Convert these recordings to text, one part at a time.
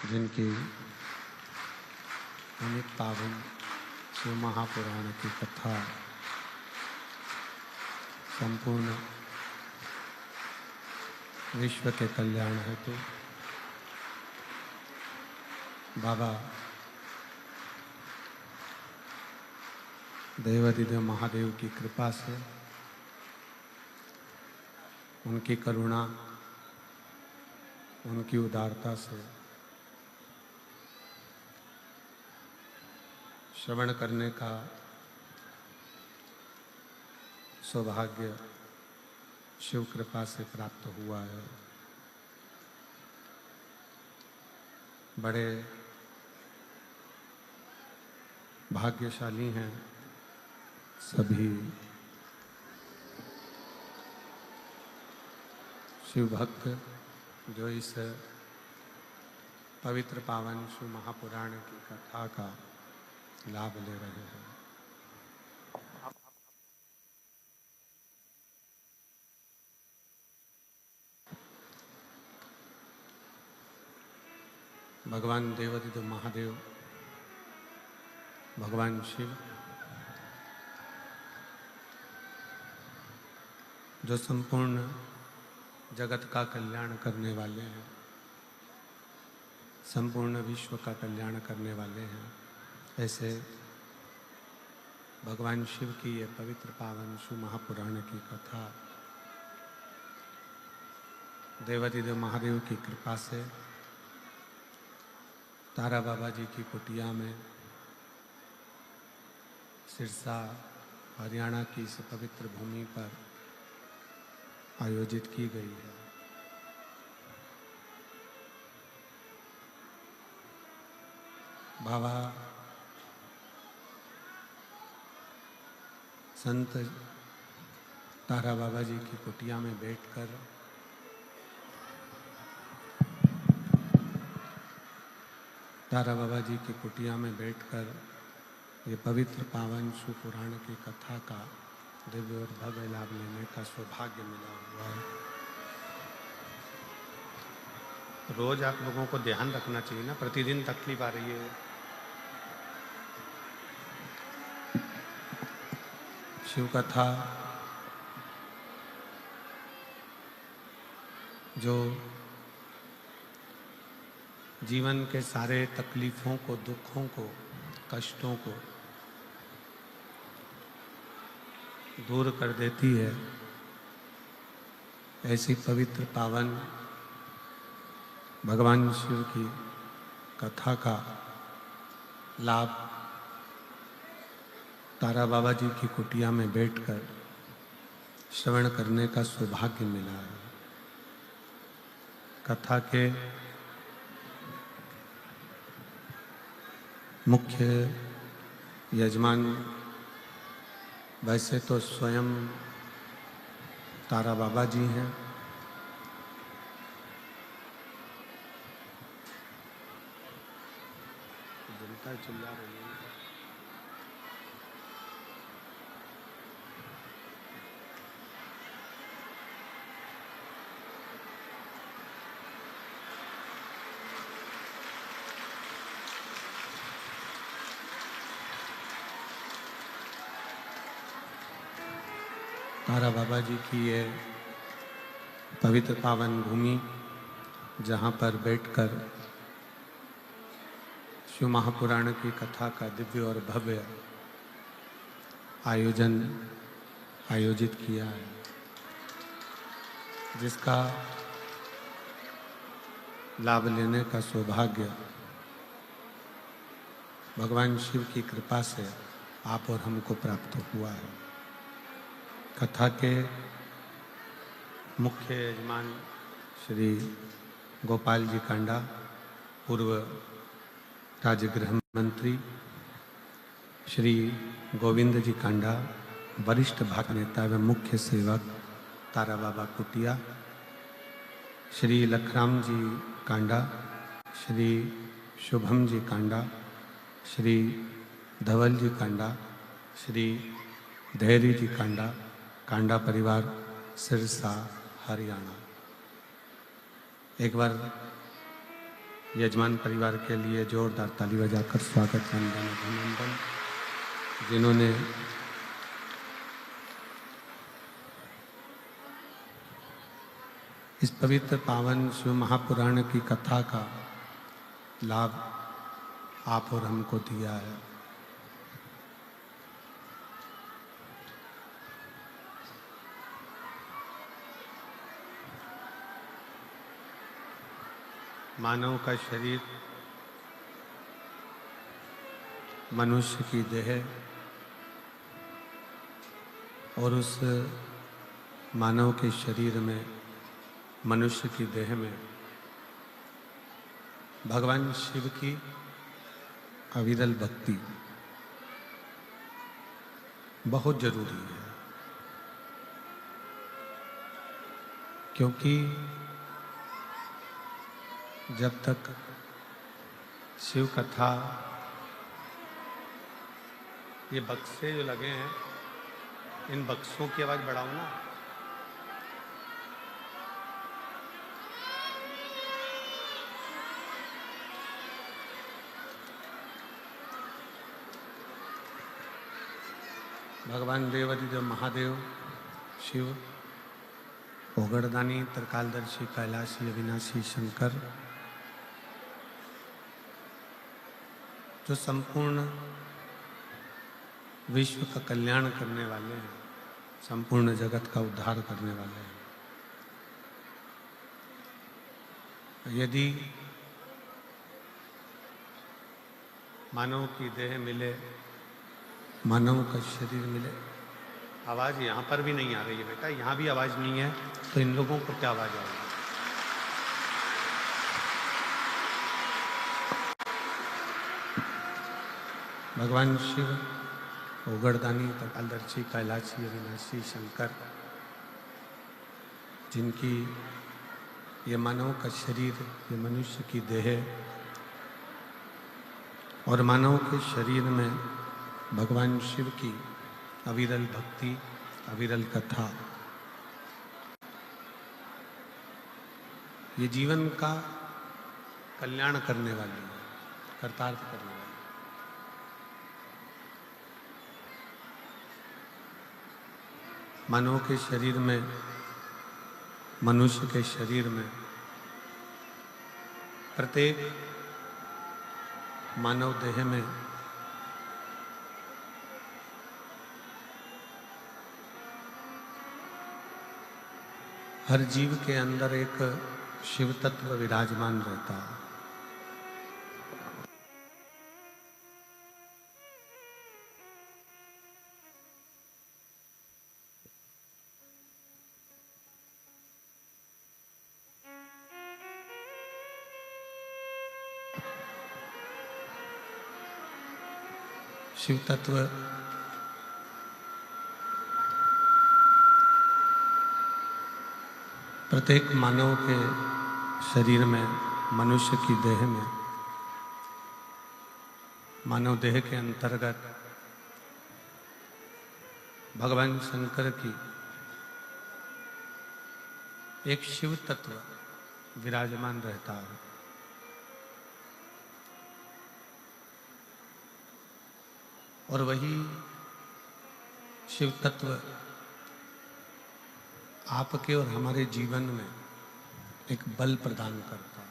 जिनकी अमित पावन शिव महापुराण की कथा संपूर्ण विश्व के कल्याण हेतु बाबा देवाधिदेव महादेव की कृपा से, उनकी करुणा, उनकी उदारता से श्रवण करने का सौभाग्य शिव कृपा से प्राप्त हुआ है। बड़े भाग्यशाली हैं सभी शिव भक्त जो इस पवित्र पावन शिव महापुराण की कथा का लाभ ले रहे हैं। भगवान देवाधिदेव महादेव, भगवान शिव जो संपूर्ण जगत का कल्याण करने वाले हैं, संपूर्ण विश्व का कल्याण करने वाले हैं, ऐसे भगवान शिव की ये पवित्र पावन शिव महापुराण की कथा देवाधिदेव महादेव की कृपा से तारा बाबा जी की कुटिया में सिरसा हरियाणा की इस पवित्र भूमि पर आयोजित की गई है। बाबा संत तारा बाबा जी की कुटिया में बैठकर तारा बाबा जी की कुटिया में बैठकर ये पवित्र पावन शिव पुराण की कथा का दिव्य और भव्य लाभ लेने का सौभाग्य मिला हुआ है। रोज आप लोगों को ध्यान रखना चाहिए ना, प्रतिदिन तकलीफ आ रही है। शिव कथा जो जीवन के सारे तकलीफों को, दुखों को, कष्टों को दूर कर देती है, ऐसी पवित्र पावन भगवान शिव की कथा का लाभ तारा बाबा जी की कुटिया में बैठकर श्रवण करने का सौभाग्य मिला है। कथा के मुख्य यजमान वैसे तो स्वयं तारा बाबा जी हैं, जनता चिल्ला रही है। तारा बाबा जी की ये पवित्र पावन भूमि, जहाँ पर बैठकर शिव महापुराण की कथा का दिव्य और भव्य आयोजित किया है, जिसका लाभ लेने का सौभाग्य भगवान शिव की कृपा से आप और हमको प्राप्त हुआ है। कथा के मुख्य यजमान श्री गोपाल जी कांडा, पूर्व राज्य गृह मंत्री, श्री गोविंद जी कांडा, वरिष्ठ भाजपा नेता एवं मुख्य सेवक तारा बाबा कुटिया, श्री लखराम जी कांडा, श्री शुभम जी कांडा, श्री धवल जी कांडा, श्री धैर्य जी कांडा, कांडा परिवार सिरसा हरियाणा। एक बार यजमान परिवार के लिए जोरदार ताली बजाकर स्वागत वंदन अभिनंदन। जिन्होंने इस पवित्र पावन शिव महापुराण की कथा का लाभ आप और हमको दिया है। मानव का शरीर मनुष्य की देह और उस मानव के शरीर में, मनुष्य की देह में भगवान शिव की अविरल भक्ति बहुत जरूरी है, क्योंकि जब तक शिव कथा, ये बक्से जो लगे हैं, इन बक्सों की आवाज बढ़ाओ ना। भगवान देवाधिदेव महादेव शिव, ओगड़दानी, त्रिकालदर्शी, कैलाशी, अविनाशी शंकर, जो संपूर्ण विश्व का कल्याण करने वाले हैं, संपूर्ण जगत का उद्धार करने वाले हैं। यदि मानव की देह मिले, मानव का शरीर मिले, आवाज यहाँ पर भी नहीं आ रही है बेटा, यहाँ भी आवाज नहीं है, तो इन लोगों को क्या आवाज आएगी? भगवान शिव, ओगड़दानी, त्रिकालदर्शी, कैलाशी, अविनाशी शंकर, जिनकी ये मानव का शरीर, ये मनुष्य की देह, और मानव के शरीर में भगवान शिव की अविरल भक्ति, अविरल कथा, ये जीवन का कल्याण करने वाली है, कर्तार्थ करने वाली। मानव के शरीर में, मनुष्य के शरीर में, प्रत्येक मानव देह में हर जीव के अंदर एक शिव तत्व विराजमान रहता है। शिव तत्व प्रत्येक मानव के शरीर में, मनुष्य की देह में, मानव देह के अंतर्गत भगवान शंकर की एक शिव तत्व विराजमान रहता है। और वही शिव तत्व आपके और हमारे जीवन में एक बल प्रदान करता है।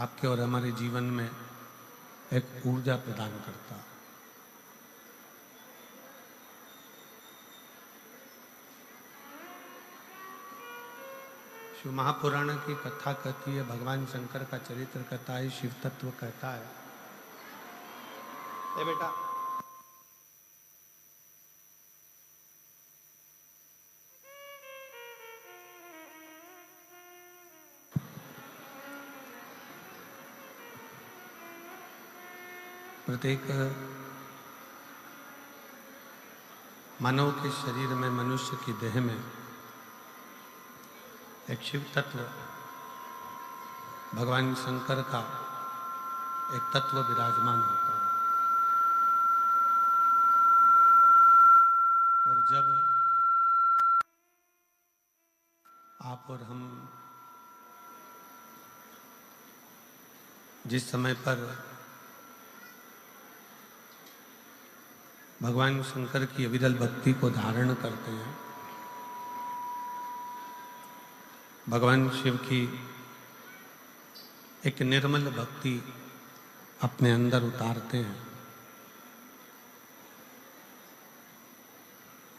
आपके और हमारे जीवन में एक ऊर्जा प्रदान करता है। शिव महापुराण की कथा कहती है, भगवान शंकर का चरित्र कहता है, शिव तत्व कहता है, ए बेटा, प्रत्येक मानव के शरीर में, मनुष्य की देह में एक शिव तत्व, भगवान शंकर का एक तत्व विराजमान होता है। और जब आप और हम जिस समय पर भगवान शंकर की अविरल भक्ति को धारण करते हैं, भगवान शिव की एक निर्मल भक्ति अपने अंदर उतारते हैं।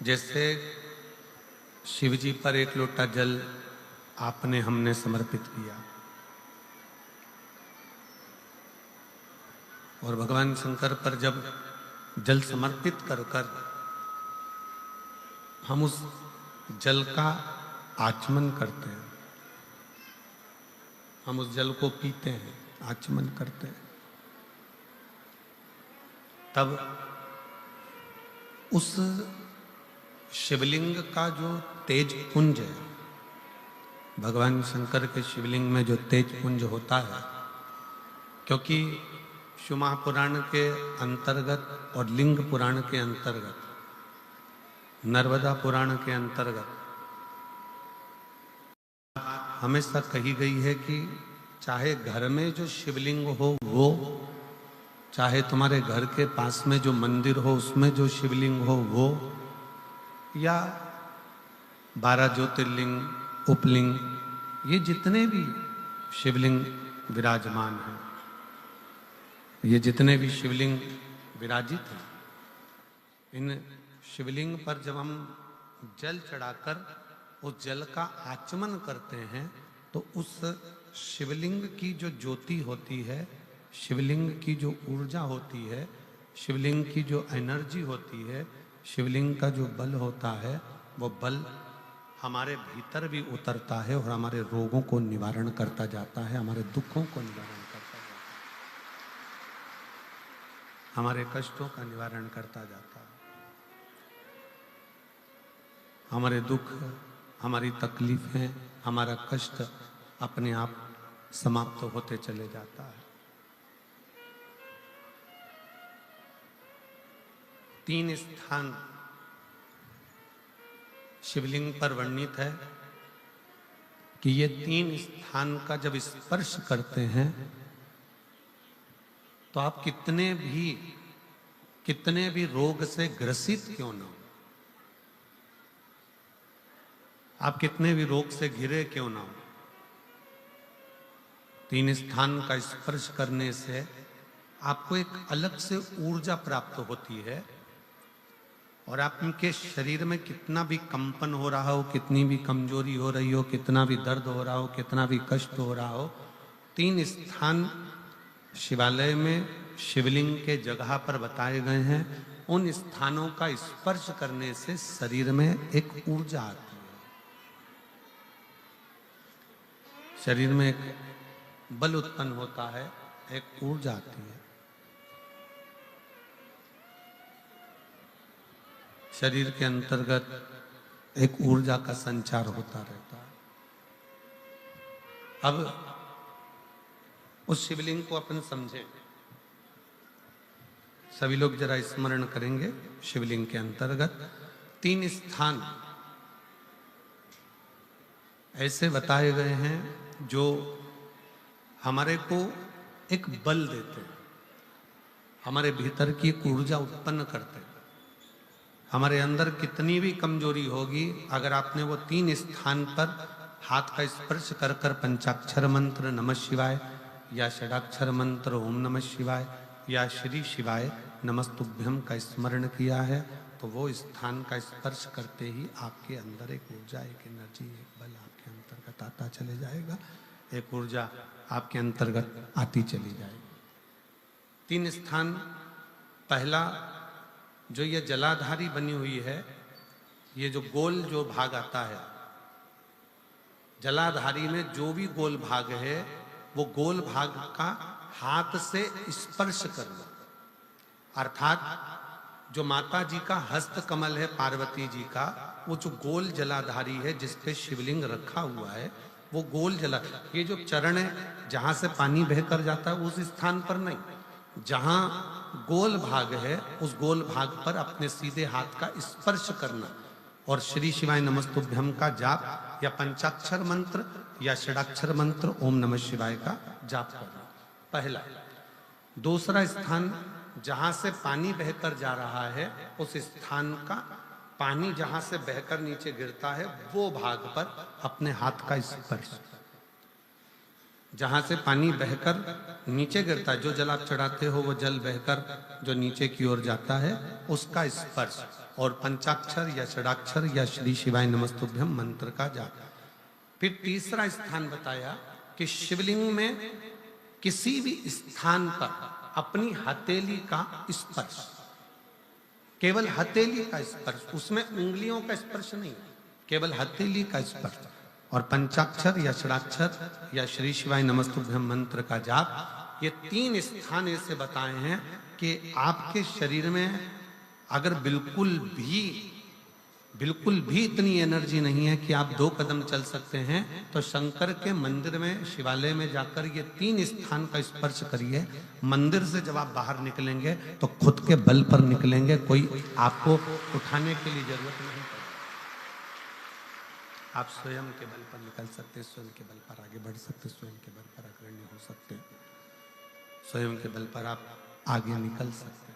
जैसे शिव जी पर एक लोटा जल आपने हमने समर्पित किया और भगवान शंकर पर जब जल समर्पित कर कर हम उस जल का आचमन करते हैं, हम उस जल को पीते हैं, आचमन करते हैं, तब उस शिवलिंग का जो तेज पुंज है, भगवान शंकर के शिवलिंग में जो तेज पुंज होता है, क्योंकि शिव महापुराण के अंतर्गत और लिंग पुराण के अंतर्गत, नर्मदा पुराण के अंतर्गत हमेशा कही गई है कि चाहे घर में जो शिवलिंग हो वो, चाहे तुम्हारे घर के पास में जो मंदिर हो उसमें जो शिवलिंग हो वो, या 12 ज्योतिर्लिंग, उपलिंग, ये जितने भी शिवलिंग विराजमान हैं, ये जितने भी शिवलिंग विराजित हैं, इन शिवलिंग पर जब हम जल चढ़ाकर उस जल का आचमन करते हैं तो उस शिवलिंग की जो ज्योति होती है, शिवलिंग की जो ऊर्जा होती है, शिवलिंग की जो एनर्जी होती है, शिवलिंग का जो बल होता है, वो बल हमारे भीतर भी उतरता है और हमारे रोगों को निवारण करता जाता है, हमारे दुखों को निवारण करता जाता है, हमारे कष्टों का निवारण करता जाता है, हमारे दुख, हमारी तकलीफें, हमारा कष्ट अपने आप समाप्त होते चले जाता है। 3 स्थान शिवलिंग पर वर्णित है कि ये 3 स्थान का जब स्पर्श करते हैं तो आप कितने भी रोग से ग्रसित क्यों ना हो, आप कितने भी रोग से घिरे क्यों ना हो, 3 स्थान का स्पर्श करने से आपको एक अलग से ऊर्जा प्राप्त होती है और आपके शरीर में कितना भी कंपन हो रहा हो, कितनी भी कमजोरी हो रही हो, कितना भी दर्द हो रहा हो, कितना भी कष्ट हो रहा हो, 3 स्थान शिवालय में शिवलिंग के जगह पर बताए गए हैं। उन स्थानों का स्पर्श करने से शरीर में एक ऊर्जा आती है, शरीर में एक बल उत्पन्न होता है, एक ऊर्जा आती है, शरीर के अंतर्गत एक ऊर्जा का संचार होता रहता है। अब उस शिवलिंग को अपन समझें, सभी लोग जरा स्मरण करेंगे। शिवलिंग के अंतर्गत 3 स्थान ऐसे बताए गए हैं जो हमारे को एक बल देते हैं, हमारे भीतर की ऊर्जा उत्पन्न करते हैं। हमारे अंदर कितनी भी कमजोरी होगी, अगर आपने वो 3 स्थान पर हाथ का स्पर्श कर कर पंचाक्षर मंत्र नमः शिवाय या षडाक्षर मंत्र ओम नमः शिवाय या श्री शिवाय नमस्तुभ्यम का स्मरण किया है तो वो स्थान का स्पर्श करते ही आपके अंदर एक ऊर्जा, एक एनर्जी, एक बल आपके अंतर्गत आता चले जाएगा, एक ऊर्जा आपके अंतर्गत आती चली जाएगी। 3 स्थान, पहला जो ये जलाधारी बनी हुई है, ये जो गोल जो भाग आता है, जलाधारी में जो भी गोल भाग है वो गोल भाग का हाथ से स्पर्श करना, अर्थात जो माता जी का हस्त कमल है पार्वती जी का, वो जो गोल जलाधारी है जिस पे शिवलिंग रखा हुआ है, वो गोल जला, ये जो चरण है जहां से पानी बहकर जाता है उस स्थान पर नहीं, जहां गोल भाग है उस गोल भाग पर अपने सीधे हाथ का स्पर्श करना और श्री शिवाय नमस्तुभ्यम का जाप या पंचाक्षर मंत्र या षडाक्षर मंत्र ओम नमः शिवाय का जाप करना। पहला। दूसरा स्थान, जहां से पानी बहकर जा रहा है उस स्थान का पानी जहां से बहकर नीचे गिरता है वो भाग पर अपने हाथ का स्पर्श। जहां से पानी बहकर नीचे गिरता है, जो जल आप चढ़ाते हो वो जल बहकर जो नीचे की ओर जाता है उसका स्पर्श, और पंचाक्षर या षडाक्षर या श्री शिवाय नमस्तुभ्यम मंत्र का जाप। फिर तीसरा स्थान बताया कि शिवलिंग में किसी भी स्थान पर अपनी हथेली का स्पर्श, केवल हथेली का स्पर्श, उसमें उंगलियों का स्पर्श नहीं, केवल हथेली का स्पर्श, और पंचाक्षर या षडाक्षर या श्री शिवाय नमस्तुभ्यम मंत्र का जाप। ये 3 स्थान ऐसे बताए हैं कि आपके शरीर में अगर बिल्कुल भी इतनी एनर्जी नहीं है कि आप 2 कदम चल सकते हैं, तो शंकर के मंदिर में, शिवालय में जाकर ये 3 स्थान का स्पर्श करिए। मंदिर से जब आप बाहर निकलेंगे तो खुद के बल पर निकलेंगे, कोई आपको उठाने के लिए जरूरत नहीं पड़ेगी। आप स्वयं के बल पर निकल सकते, स्वयं के बल पर आगे बढ़ सकते, स्वयं के बल पर अग्रणी हो सकते, स्वयं के बल पर आप आगे निकल सकते।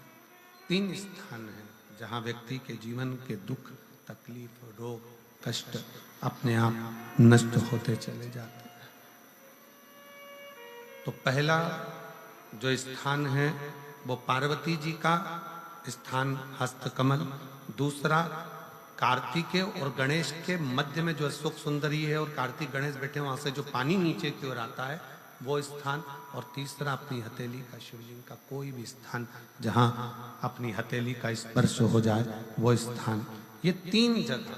3 स्थान हैं जहां व्यक्ति के जीवन के दुख, तकलीफ, रोग, कष्ट अपने आप नष्ट होते चले जाते हैं। तो पहला जो स्थान है वो पार्वती जी का स्थान हस्तकमल। दूसरा कार्तिकेय और गणेश के मध्य में जो अशोक सुंदरी है और कार्तिक गणेश बैठे वहां से जो पानी नीचे की ओर आता है वो स्थान। और तीसरा अपनी हथेली का, शिवलिंग का कोई भी स्थान जहां अपनी हथेली का स्पर्श हो जाए वो स्थान। ये 3 जगह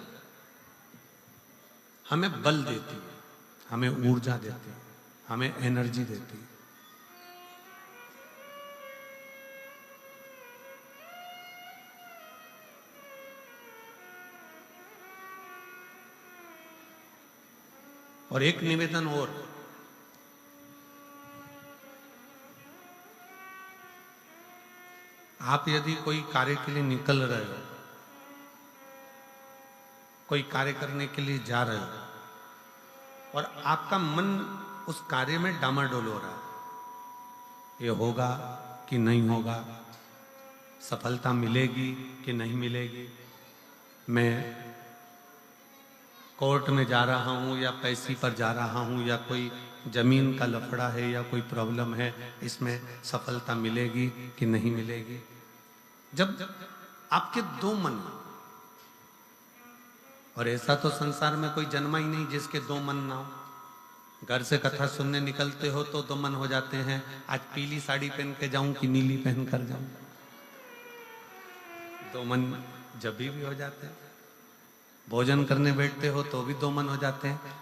हमें बल देती है, हमें ऊर्जा देती है, हमें एनर्जी देती है। और एक निवेदन और, आप यदि कोई कार्य के लिए निकल रहे हो, कोई कार्य करने के लिए जा रहे हो और आपका मन उस कार्य में डामाडोल हो रहा है, ये होगा कि नहीं होगा, सफलता मिलेगी कि नहीं मिलेगी, मैं कोर्ट में जा रहा हूँ या पैसे पर जा रहा हूँ, या कोई जमीन का लफड़ा है या कोई प्रॉब्लम है, इसमें सफलता मिलेगी कि नहीं मिलेगी। जब आपके 2 मन, और ऐसा तो संसार में कोई जन्मा ही नहीं जिसके 2 मन ना हो। घर से कथा सुनने निकलते हो तो 2 मन हो जाते हैं, आज पीली साड़ी पहन के जाऊं कि नीली पहन कर जाऊं। 2 मन जब भी हो जाते हैं। भोजन करने बैठते हो तो भी 2 मन हो जाते हैं,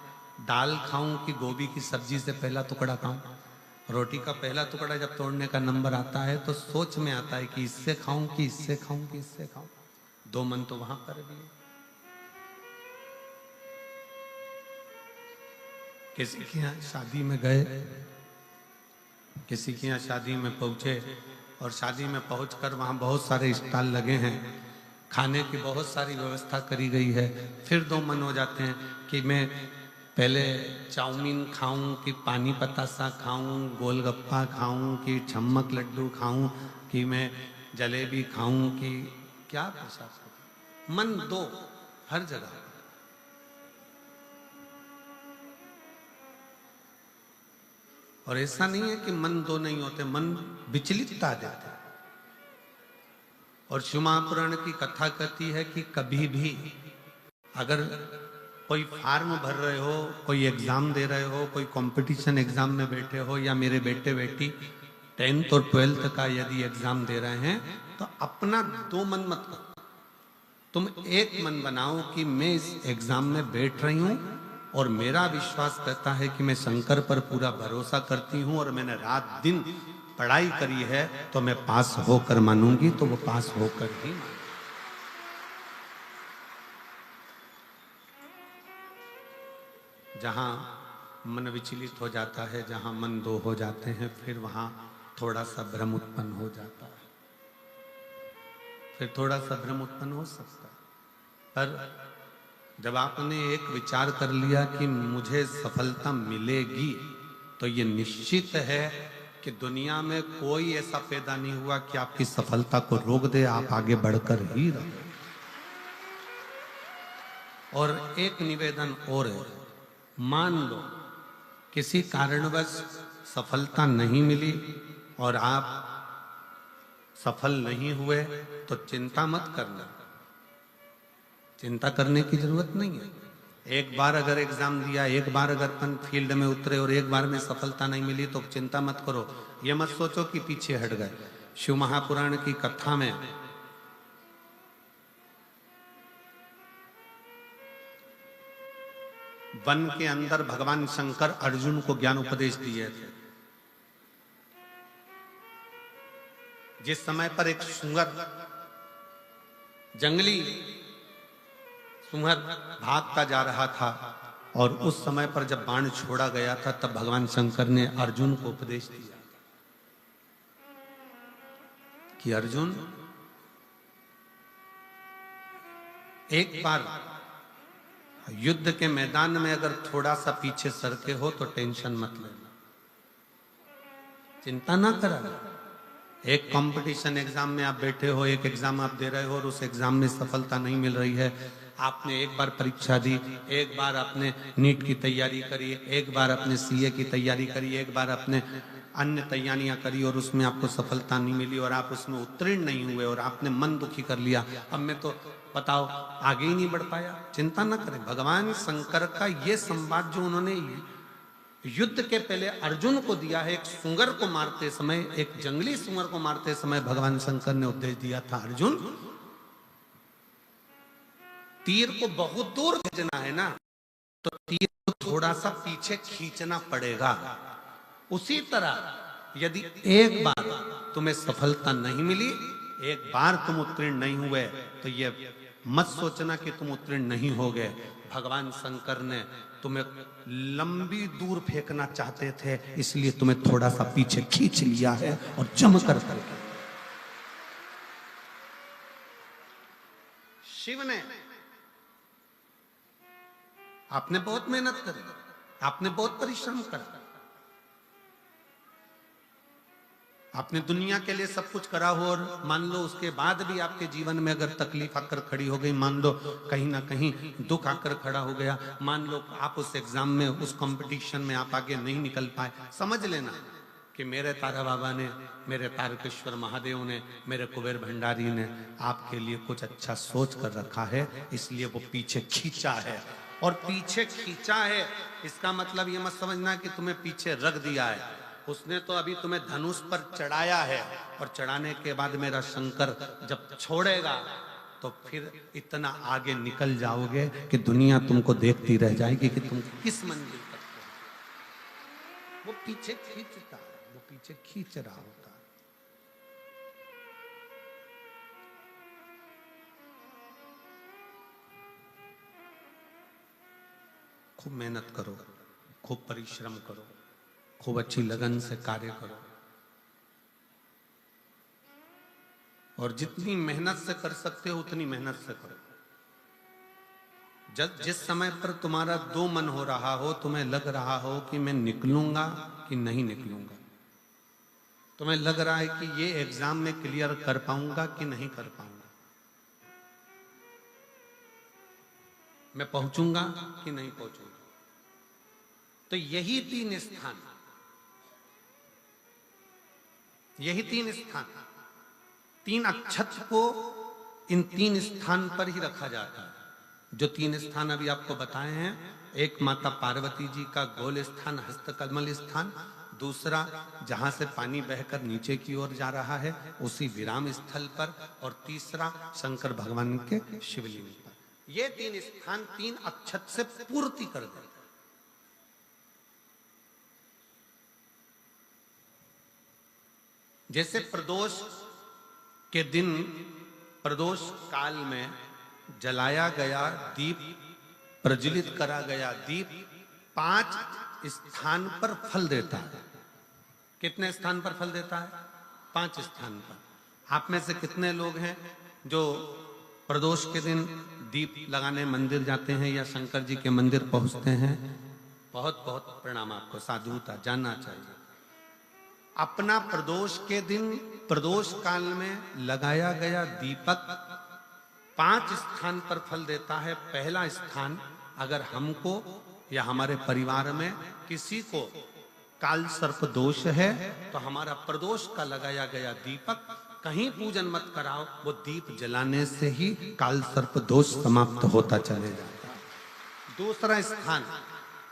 दाल खाऊं कि गोभी की सब्जी से पहला टुकड़ा खाऊं। रोटी का पहला टुकड़ा जब तोड़ने का नंबर आता है तो सोच में आता है कि इससे खाऊं कि इससे खाऊं कि इससे खाऊं। 2 मन तो वहां पर भी है। किसी के यहाँ शादी में गए, किसी के यहाँ शादी में पहुंचे और शादी में पहुंचकर वहां बहुत सारे स्टॉल लगे हैं, खाने की बहुत सारी व्यवस्था करी गई है। फिर 2 मन हो जाते हैं कि मैं पहले चाउमीन खाऊं कि पानी पतासा खाऊं, गोलगप्पा खाऊं कि छम्मक लड्डू खाऊं, कि मैं जलेबी खाऊं कि क्या प्रसाद। मन 2 हर जगह। और ऐसा नहीं है कि मन 2 नहीं होते, मन विचलितता देते। और शिव महापुराण की कथा कहती है कि कभी भी अगर कोई फार्म भर रहे हो, कोई एग्जाम दे रहे हो, कोई कंपटीशन एग्जाम में बैठे हो, या मेरे बेटे बेटी 10th और 12th का यदि एग्जाम दे रहे हैं, तो अपना 2 मन मत करो, तुम एक मन बनाओ कि मैं इस एग्जाम में बैठ रही हूं और मेरा विश्वास कहता है कि मैं शंकर पर पूरा भरोसा करती हूं और मैंने रात दिन पढ़ाई करी है तो मैं पास होकर मानूंगी, तो वो पास होकर ही। जहां मन विचलित हो जाता है, जहां मन 2 हो जाते हैं, फिर वहां थोड़ा सा भ्रम उत्पन्न हो जाता है, फिर थोड़ा सा भ्रम उत्पन्न हो सकता है। पर जब आपने एक विचार कर लिया कि मुझे सफलता मिलेगी, तो ये निश्चित है कि दुनिया में कोई ऐसा पैदा नहीं हुआ कि आपकी सफलता को रोक दे, आप आगे बढ़कर ही रहो। और एक निवेदन और है, मान लो किसी कारणवश सफलता नहीं मिली और आप सफल नहीं हुए, तो चिंता मत करना, चिंता करने की जरूरत नहीं है। एक बार अगर एग्जाम दिया, एक बार अगर अपन फील्ड में उतरे और एक बार में सफलता नहीं मिली तो चिंता मत करो। ये मत सोचो कि पीछे हट गए। शिव महापुराण की कथा में वन के अंदर भगवान शंकर अर्जुन को ज्ञान उपदेश दिए थे। जिस समय पर एक सुंगर, जंगली सुंगर भागता जा रहा था और उस समय पर जब बाण छोड़ा गया था, तब भगवान शंकर ने अर्जुन को उपदेश दिया कि अर्जुन, एक बार युद्ध के मैदान में अगर थोड़ा सा पीछे सरके हो तो टेंशन मत लेना, चिंता ना करा। एक कंपटीशन एग्जाम में आप बैठे हो, एक एग्जाम आप दे रहे हो और उस एग्जाम में सफलता नहीं मिल रही है। आपने एक बार परीक्षा दी, एक बार आपने नीट की तैयारी करी, एक बार आपने सीए की तैयारी करी, एक बार आपने अन्य तैयारियां करी और उसमें आपको सफलता नहीं मिली और आप उसमें उत्तीर्ण नहीं हुए और आपने मन दुखी कर लिया। अब मैं तो बताओ आगे ही नहीं बढ़ पाया। चिंता न करें। भगवान शंकर का ये संवाद जो उन्होंने युद्ध के पहले अर्जुन को दिया है, एक सुंगर को मारते समय, एक जंगली सुंगर को मारते समय भगवान शंकर ने उपदेश दिया था, अर्जुन तीर को बहुत दूर भेजना है ना, तो तीर को थोड़ा सा पीछे खींचना पड़ेगा। उसी तरह यदि एक बार तुम्हें सफलता नहीं मिली, एक बार तुम उत्तीर्ण नहीं हुए, तो ये मत सोचना कि तुम उत्तीर्ण नहीं हो गए। भगवान शंकर ने तुम्हें लंबी दूर फेंकना चाहते थे, इसलिए तुम्हें थोड़ा सा पीछे खींच लिया है और जम कर करके। शिव ने, आपने बहुत मेहनत करी, आपने बहुत परिश्रम करा, आपने दुनिया के लिए सब कुछ करा हो और मान लो उसके बाद भी आपके जीवन में अगर तकलीफ आकर खड़ी हो गई, मान लो कहीं ना कहीं दुख आकर खड़ा हो गया, मान लो आप उस एग्जाम में, उस कंपटीशन में आप आगे नहीं निकल पाए, समझ लेना कि मेरे तारा बाबा ने, मेरे तारकेश्वर महादेव ने, मेरे कुबेर भंडारी ने आपके लिए कुछ अच्छा सोच कर रखा है, इसलिए वो पीछे खींचा है। और पीछे खींचा है इसका मतलब ये मत समझना कि तुम्हें पीछे रख दिया है। उसने तो अभी तुम्हें धनुष पर चढ़ाया है और चढ़ाने के बाद मेरा शंकर जब छोड़ेगा तो फिर इतना आगे निकल जाओगे कि दुनिया तुमको देखती रह जाएगी कि तुम किस मंजिल तक पहुंचे। वो पीछे खींचता है, वो पीछे खींच रहा होता है। खूब मेहनत करो, खूब परिश्रम करो, खूब अच्छी लगन से कार्य करो और जितनी मेहनत से कर सकते हो उतनी मेहनत से करो। जिस समय पर तुम्हारा दो मन हो रहा हो, तुम्हें लग रहा हो कि मैं निकलूंगा कि नहीं निकलूंगा, तुम्हें लग रहा है कि ये एग्जाम में क्लियर कर पाऊंगा कि नहीं कर पाऊंगा, मैं पहुंचूंगा कि नहीं पहुंचूंगा, तो यही तीन स्थान, यही तीन स्थान, तीन अक्षत को इन तीन स्थान पर ही रखा जाता है। जो तीन स्थान अभी आपको बताए हैं, एक माता पार्वती जी का गोल स्थान, हस्तकमल स्थान, दूसरा जहां से पानी बहकर नीचे की ओर जा रहा है उसी विराम स्थल पर, और तीसरा शंकर भगवान के शिवलिंग पर। ये तीन स्थान तीन अक्षत से पूर्ति कर देते। जैसे प्रदोष के दिन, प्रदोष काल में जलाया गया दीप, प्रज्वलित करा गया दीप 5 स्थान पर फल देता है। कितने स्थान पर फल देता है? 5 स्थान पर। आप में से कितने लोग हैं जो प्रदोष के दिन दीप लगाने मंदिर जाते हैं या शंकर जी के मंदिर पहुंचते हैं? बहुत बहुत प्रणाम आपको, साधुता जानना चाहिए। अपना प्रदोष के दिन प्रदोष काल में लगाया गया दीपक 5 स्थान पर फल देता है। पहला स्थान, अगर हमको या हमारे परिवार में किसी को काल सर्प दोष है तो हमारा प्रदोष का लगाया गया दीपक कहीं पूजन मत कराओ, वो दीप जलाने से ही काल सर्प दोष समाप्त होता चले जाता है। दूसरा स्थान,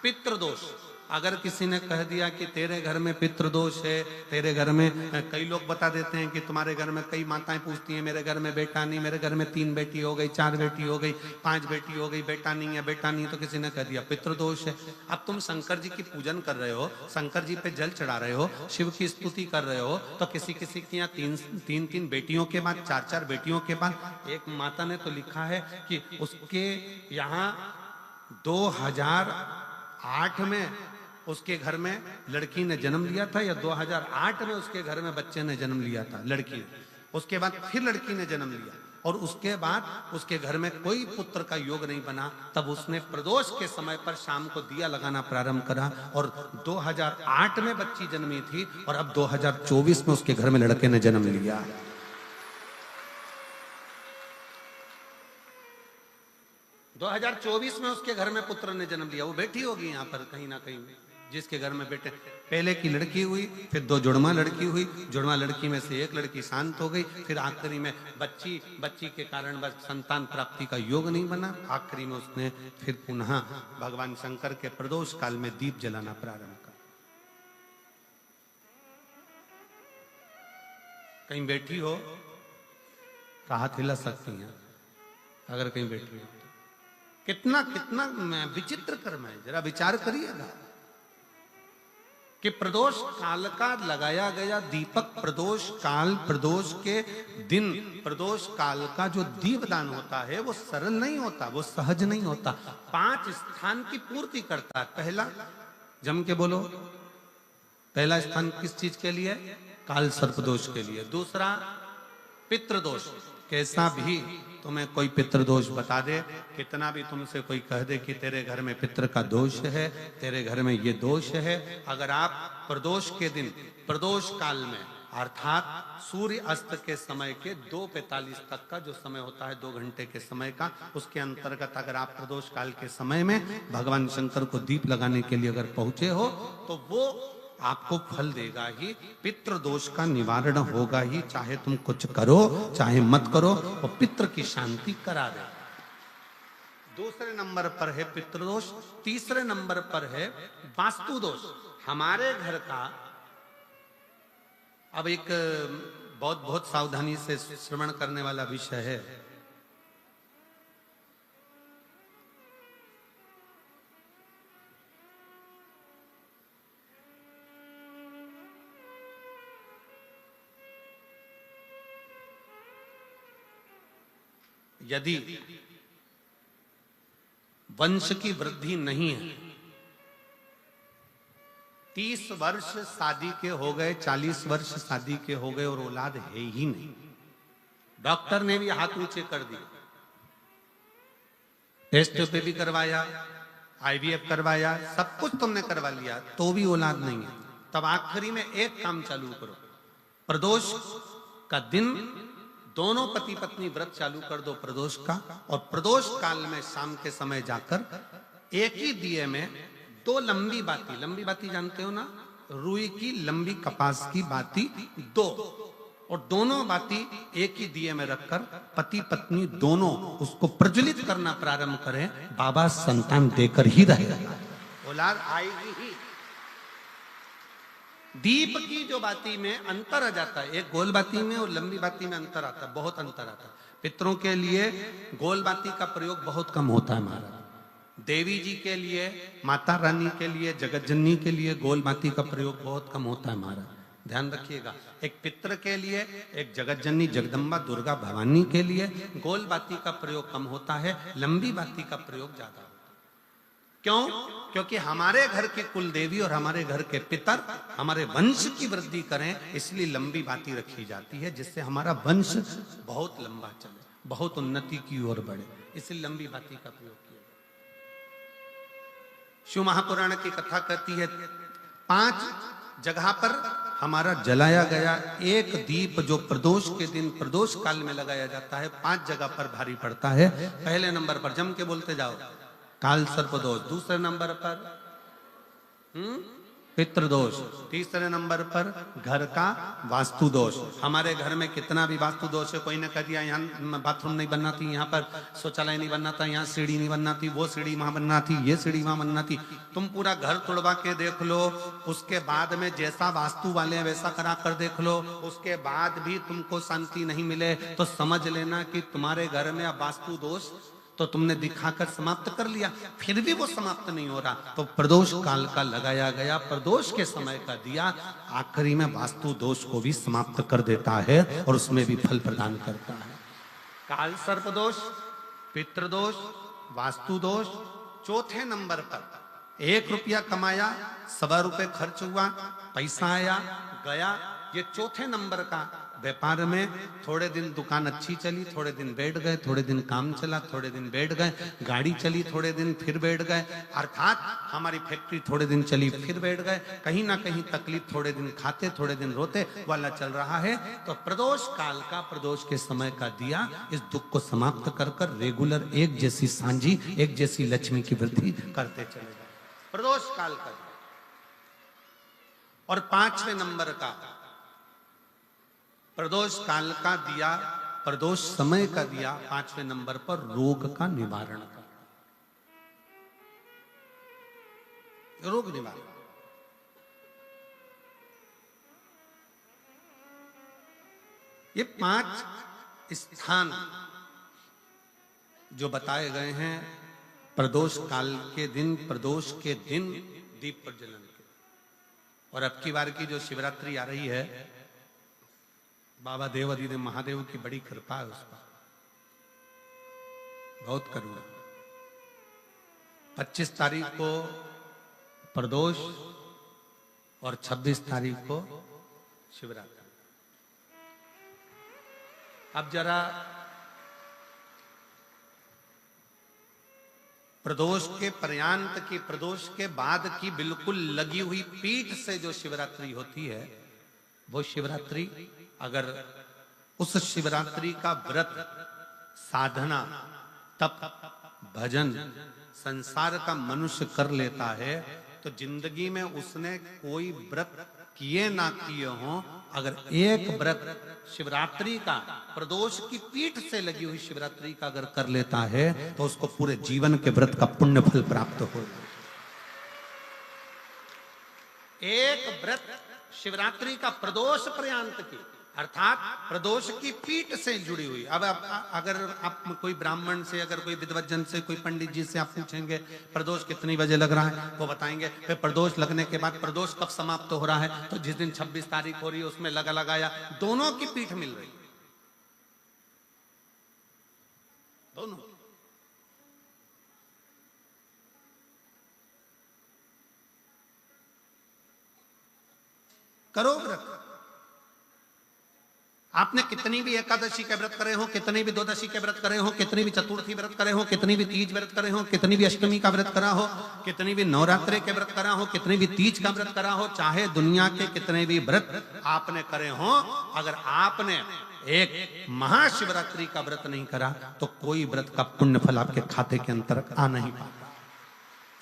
पितृदोष। अगर किसी ने कह दिया कि तेरे घर में पितृदोष है, तेरे घर में, कई लोग बता देते हैं कि तुम्हारे घर में, कई माताएं पूछती हैं मेरे घर में बेटा नहीं, मेरे घर में 3 बेटी हो गई, 4 बेटी हो गई, 5 बेटी हो गई, बेटा नहीं है, बेटा नहीं, तो किसी ने कह दिया पितृदोष है। अब तुम शंकर जी की पूजन कर रहे हो, शंकर जी पे जल चढ़ा रहे हो, शिव की स्तुति कर रहे हो, तो किसी किसी की यहाँ 3 बेटियों के बाद, 4 बेटियों के बाद, एक माता ने तो लिखा है कि उसके यहाँ 2008 में उसके घर में लड़की ने जन्म लिया था, या 2008 में उसके घर में बच्चे ने जन्म लिया था, लड़की ने। उसके बाद फिर लड़की ने जन्म लिया और उसके बाद उसके घर में कोई पुत्र का योग नहीं बना। तब उसने प्रदोष के समय पर शाम को दिया लगाना प्रारंभ करा और 2008 में बच्ची जन्मी थी और अब 2024 में उसके घर में लड़के ने जन्म लिया। दो 2024 में उसके घर में पुत्र ने जन्म लिया, वो बेटी होगी यहाँ पर कहीं ना कहीं, जिसके घर में बेटे। पहले की लड़की हुई, फिर 2 जुड़वा लड़की हुई, जुड़वा लड़की में से एक लड़की शांत हो गई, फिर आखिरी में बच्ची के कारण बस संतान प्राप्ति का योग नहीं बना। आखिरी में उसने फिर पुनः भगवान शंकर के प्रदोष काल में दीप जलाना प्रारंभ कर। कहीं बैठी हो तो हाथ हिला सकती हैं, अगर कहीं बैठी हो। कितना कितना विचित्र कर्म है, जरा विचार करिएगा कि प्रदोष काल का लगाया गया दीपक, प्रदोष काल, प्रदोष के दिन, प्रदोष काल का जो दीपदान होता है वो सरल नहीं होता, वो सहज नहीं होता। 5 स्थान की पूर्ति करता है। पहला, जम के बोलो, पहला स्थान किस चीज के लिए? काल सर्पदोष के लिए। दूसरा, पितृदोष। कैसा भी तुम्हें कोई पितृदोष बता दे, कितना भी तुमसे कोई कह दे कि तेरे घर में पितृ का दोष है, तेरे घर में ये दोष है, अगर आप प्रदोष के दिन, प्रदोष काल में, अर्थात सूर्य अस्त के समय के 2:45 तक का जो समय होता है, 2 घंटे के समय का, उसके अंतर्गत अगर आप प्रदोष काल के समय में भगवान शंकर को दीप लगाने के लिए अगर पहुंचे हो तो वो आपको फल देगा ही, पितृदोष का निवारण होगा ही। चाहे तुम कुछ करो चाहे मत करो, वो पितृ की शांति करा दे। दूसरे नंबर पर है पितृदोष। तीसरे नंबर पर है वास्तु दोष। हमारे घर का, अब एक बहुत सावधानी से श्रवण करने वाला विषय है। यदि वंश की वृद्धि नहीं है, 30 वर्ष शादी के हो गए, 40 वर्ष शादी के हो गए और औलाद है ही नहीं, डॉक्टर ने भी हाथ ऊंचे कर दिए, टेस्ट पे भी करवाया, IVF करवाया, सब कुछ तुमने करवा लिया, तो भी औलाद नहीं है, तब आखिरी में एक काम चालू करो। प्रदोष का दिन दोनों पति पत्नी व्रत चालू कर दो प्रदोष का, और प्रदोष काल में शाम के समय जाकर एक ही दिए में 2 लंबी बाती जानते हो ना, रुई की लंबी कपास की बाती 2, और दोनों बाती एक ही दिए में रखकर पति पत्नी दोनों उसको प्रज्वलित करना प्रारंभ करें। बाबा संतान देकर ही रहेगा, औलाद आएगी ही। दीप की जो बाती में अंतर आ जाता है, एक गोल बाती में और लंबी बाती में अंतर आता है, बहुत अंतर आता है। पितरों के लिए गोल बाती का प्रयोग बहुत कम होता है महाराज। देवी जी के लिए, माता रानी के लिए, जगत जननी के लिए गोल बाती का प्रयोग बहुत कम होता है महाराज, ध्यान रखिएगा। एक पितृ के लिए, एक जगत जननी जगदम्बा दुर्गा भवानी के लिए गोल बाती का प्रयोग कम होता है, लंबी बाती का प्रयोग ज्यादा होता है। क्यों? क्योंकि हमारे घर की कुल देवी और हमारे घर के पितर हमारे वंश की वृद्धि करें, इसलिए लंबी बाती रखी जाती है, जिससे हमारा वंश बहुत लंबा चले, बहुत उन्नति की ओर बढ़े, इसलिए लंबी बाती का प्रयोग किया। शिव महापुराण की कथा कहती है 5 जगह पर हमारा जलाया गया एक दीप जो प्रदोष के दिन प्रदोष काल में लगाया जाता है 5 जगह पर भारी पड़ता है। पहले नंबर पर जम के बोलते जाओ, काल सर्प दोष। दूसरे नंबर पर पितृदोष। तीसरे नंबर पर घर का वास्तु दोष। हमारे घर में कितना भी वास्तु दोष है, कोई ने कह दिया यहाँ बाथरूम नहीं बनना थी, यहाँ पर शौचालय नहीं बनना था, यहाँ सीढ़ी नहीं बनना थी, वो सीढ़ी वहां बनना थी, ये सीढ़ी वहां बनना थी। तुम पूरा घर तोड़वा के देख लो, उसके बाद में जैसा वास्तु वाले हैं वैसा करा कर देख लो, उसके बाद भी तुमको शांति नहीं मिले तो समझ लेना कि तुम्हारे घर में अब वास्तु दोष तो तुमने दिखाकर समाप्त कर लिया, फिर भी वो समाप्त नहीं हो रहा। तो प्रदोष काल का लगाया गया प्रदोष के समय का दिया आखिरी में वास्तु दोष को भी समाप्त कर देता है और उसमें भी फल प्रदान करता है। काल सर्प दोष, पितृदोष, वास्तु दोष। चौथे नंबर पर 1 रुपया कमाया, 1.25 रुपए खर्च हुआ, पैसा आया गया। ये चौथे नंबर का व्यापार में थोड़े दिन दुकान अच्छी चली, थोड़े दिन बैठ गए, थोड़े दिन काम चला, थोड़े दिन बैठ गए, गाड़ी चली थोड़े दिन फिर बैठ गए, अर्थात हमारी फैक्ट्री थोड़े दिन चली फिर बैठ गए। कहीं ना कहीं तकलीफ, थोड़े दिन खाते थोड़े दिन रोते वाला चल रहा है। तो प्रदोष काल का प्रदोष के समय का दिया इस दुख को समाप्त कर कर रेगुलर एक जैसी सांझी, एक जैसी लक्ष्मी की वृद्धि करते चले गए। प्रदोष काल का। और 5वें नंबर का प्रदोष काल का दिया, प्रदोष समय का दिया 5वें नंबर पर रोग का निवारण का। रोग निवारण। ये 5 स्थान जो बताए गए हैं प्रदोष काल के दिन, प्रदोष के दिन दीप प्रज्वलन के। और अब की बार की जो शिवरात्रि आ रही है, बाबा देव अधिदेव महादेव की बड़ी कृपा है उस पर, बहुत करुणा। 25 तारीख को प्रदोष और 26 तारीख को शिवरात्रि। अब जरा प्रदोष के पर्यांत की, प्रदोष के बाद की बिल्कुल लगी हुई पीठ से जो शिवरात्रि होती है, वो शिवरात्रि अगर उस शिवरात्रि का व्रत, साधना, तप, भजन, संसार का मनुष्य कर लेता है तो जिंदगी में उसने कोई व्रत किए ना किए हो, अगर एक व्रत शिवरात्रि का, प्रदोष की पीठ से लगी हुई शिवरात्रि का अगर कर लेता है तो उसको पूरे जीवन के व्रत का पुण्य फल प्राप्त हो। एक व्रत शिवरात्रि का प्रदोष पर्यंत की, अर्थात प्रदोष की पीठ से जुड़ी हुई। अब अगर आप कोई ब्राह्मण से, अगर कोई विद्वज्जन से, कोई पंडित जी से आप पूछेंगे प्रदोष कितनी बजे लग रहा है, वो बताएंगे। फिर प्रदोष लगने के बाद प्रदोष कब समाप्त हो रहा है, तो जिस दिन 26 तारीख हो रही है उसमें लगाया। दोनों की पीठ मिल रही, दोनों। करो व्रत। आपने कितनी भी एकादशी के व्रत करे हो, कितनी भी द्वादशी के व्रत करे हो, कितनी भी चतुर्थी व्रत करे हो, कितनी भी तीज व्रत करे हो, कितनी भी अष्टमी का व्रत करा हो, कितनी भी नवरात्रे के व्रत करा हो, कितनी भी तीज का व्रत करा हो, चाहे दुनिया के कितने भी व्रत आपने करे हो, अगर आपने एक महाशिवरात्रि का व्रत नहीं करा तो कोई व्रत का पुण्य फल आपके खाते के अंतर आ नहीं पाता।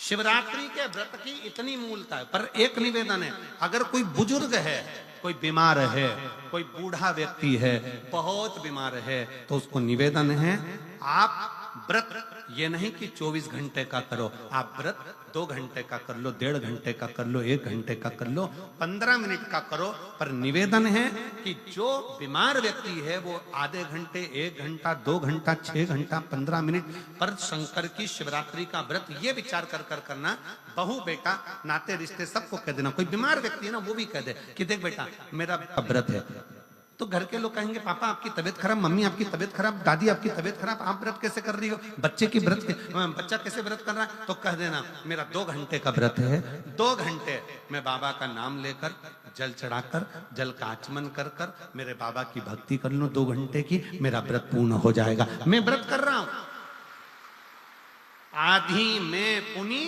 शिवरात्रि के व्रत की इतनी मूलता है। पर एक निवेदन है, अगर कोई बुजुर्ग है, कोई बीमार है, कोई बूढ़ा व्यक्ति है, बहुत बीमार है, तो उसको निवेदन है आप व्रत ये नहीं कि 24 घंटे का करो, आप व्रत 2 घंटे का कर लो, 1.5 घंटे का कर लो, 1 घंटे का कर लो, 15 मिनट का करो। पर निवेदन है कि जो बीमार व्यक्ति है वो आधे घंटे, 1 घंटा, 2 घंटा, 6 घंटा, 15 मिनट पर शंकर की शिवरात्रि का व्रत ये विचार कर करना। बहू बेटा नाते रिश्ते सबको कह देना। कोई बीमार व्यक्ति है ना, वो भी कह दे कि देख बेटा मेरा व्रत है। तो घर के लोग कहेंगे पापा आपकी तबीयत खराब, मम्मी आपकी तबीयत खराब, दादी आपकी तबीयत खराब, आप व्रत कैसे कर रही हो, बच्चे की व्रत, बच्चा कैसे व्रत कर रहा है, तो कह देना मेरा 2 घंटे का व्रत है, 2 घंटे मैं बाबा का नाम लेकर, जल चढ़ाकर, जल का आचमन कर कर मेरे बाबा की भक्ति कर लो 2 घंटे की, मेरा व्रत पूर्ण हो जाएगा। मैं व्रत कर रहा हूं, आधी में पुनी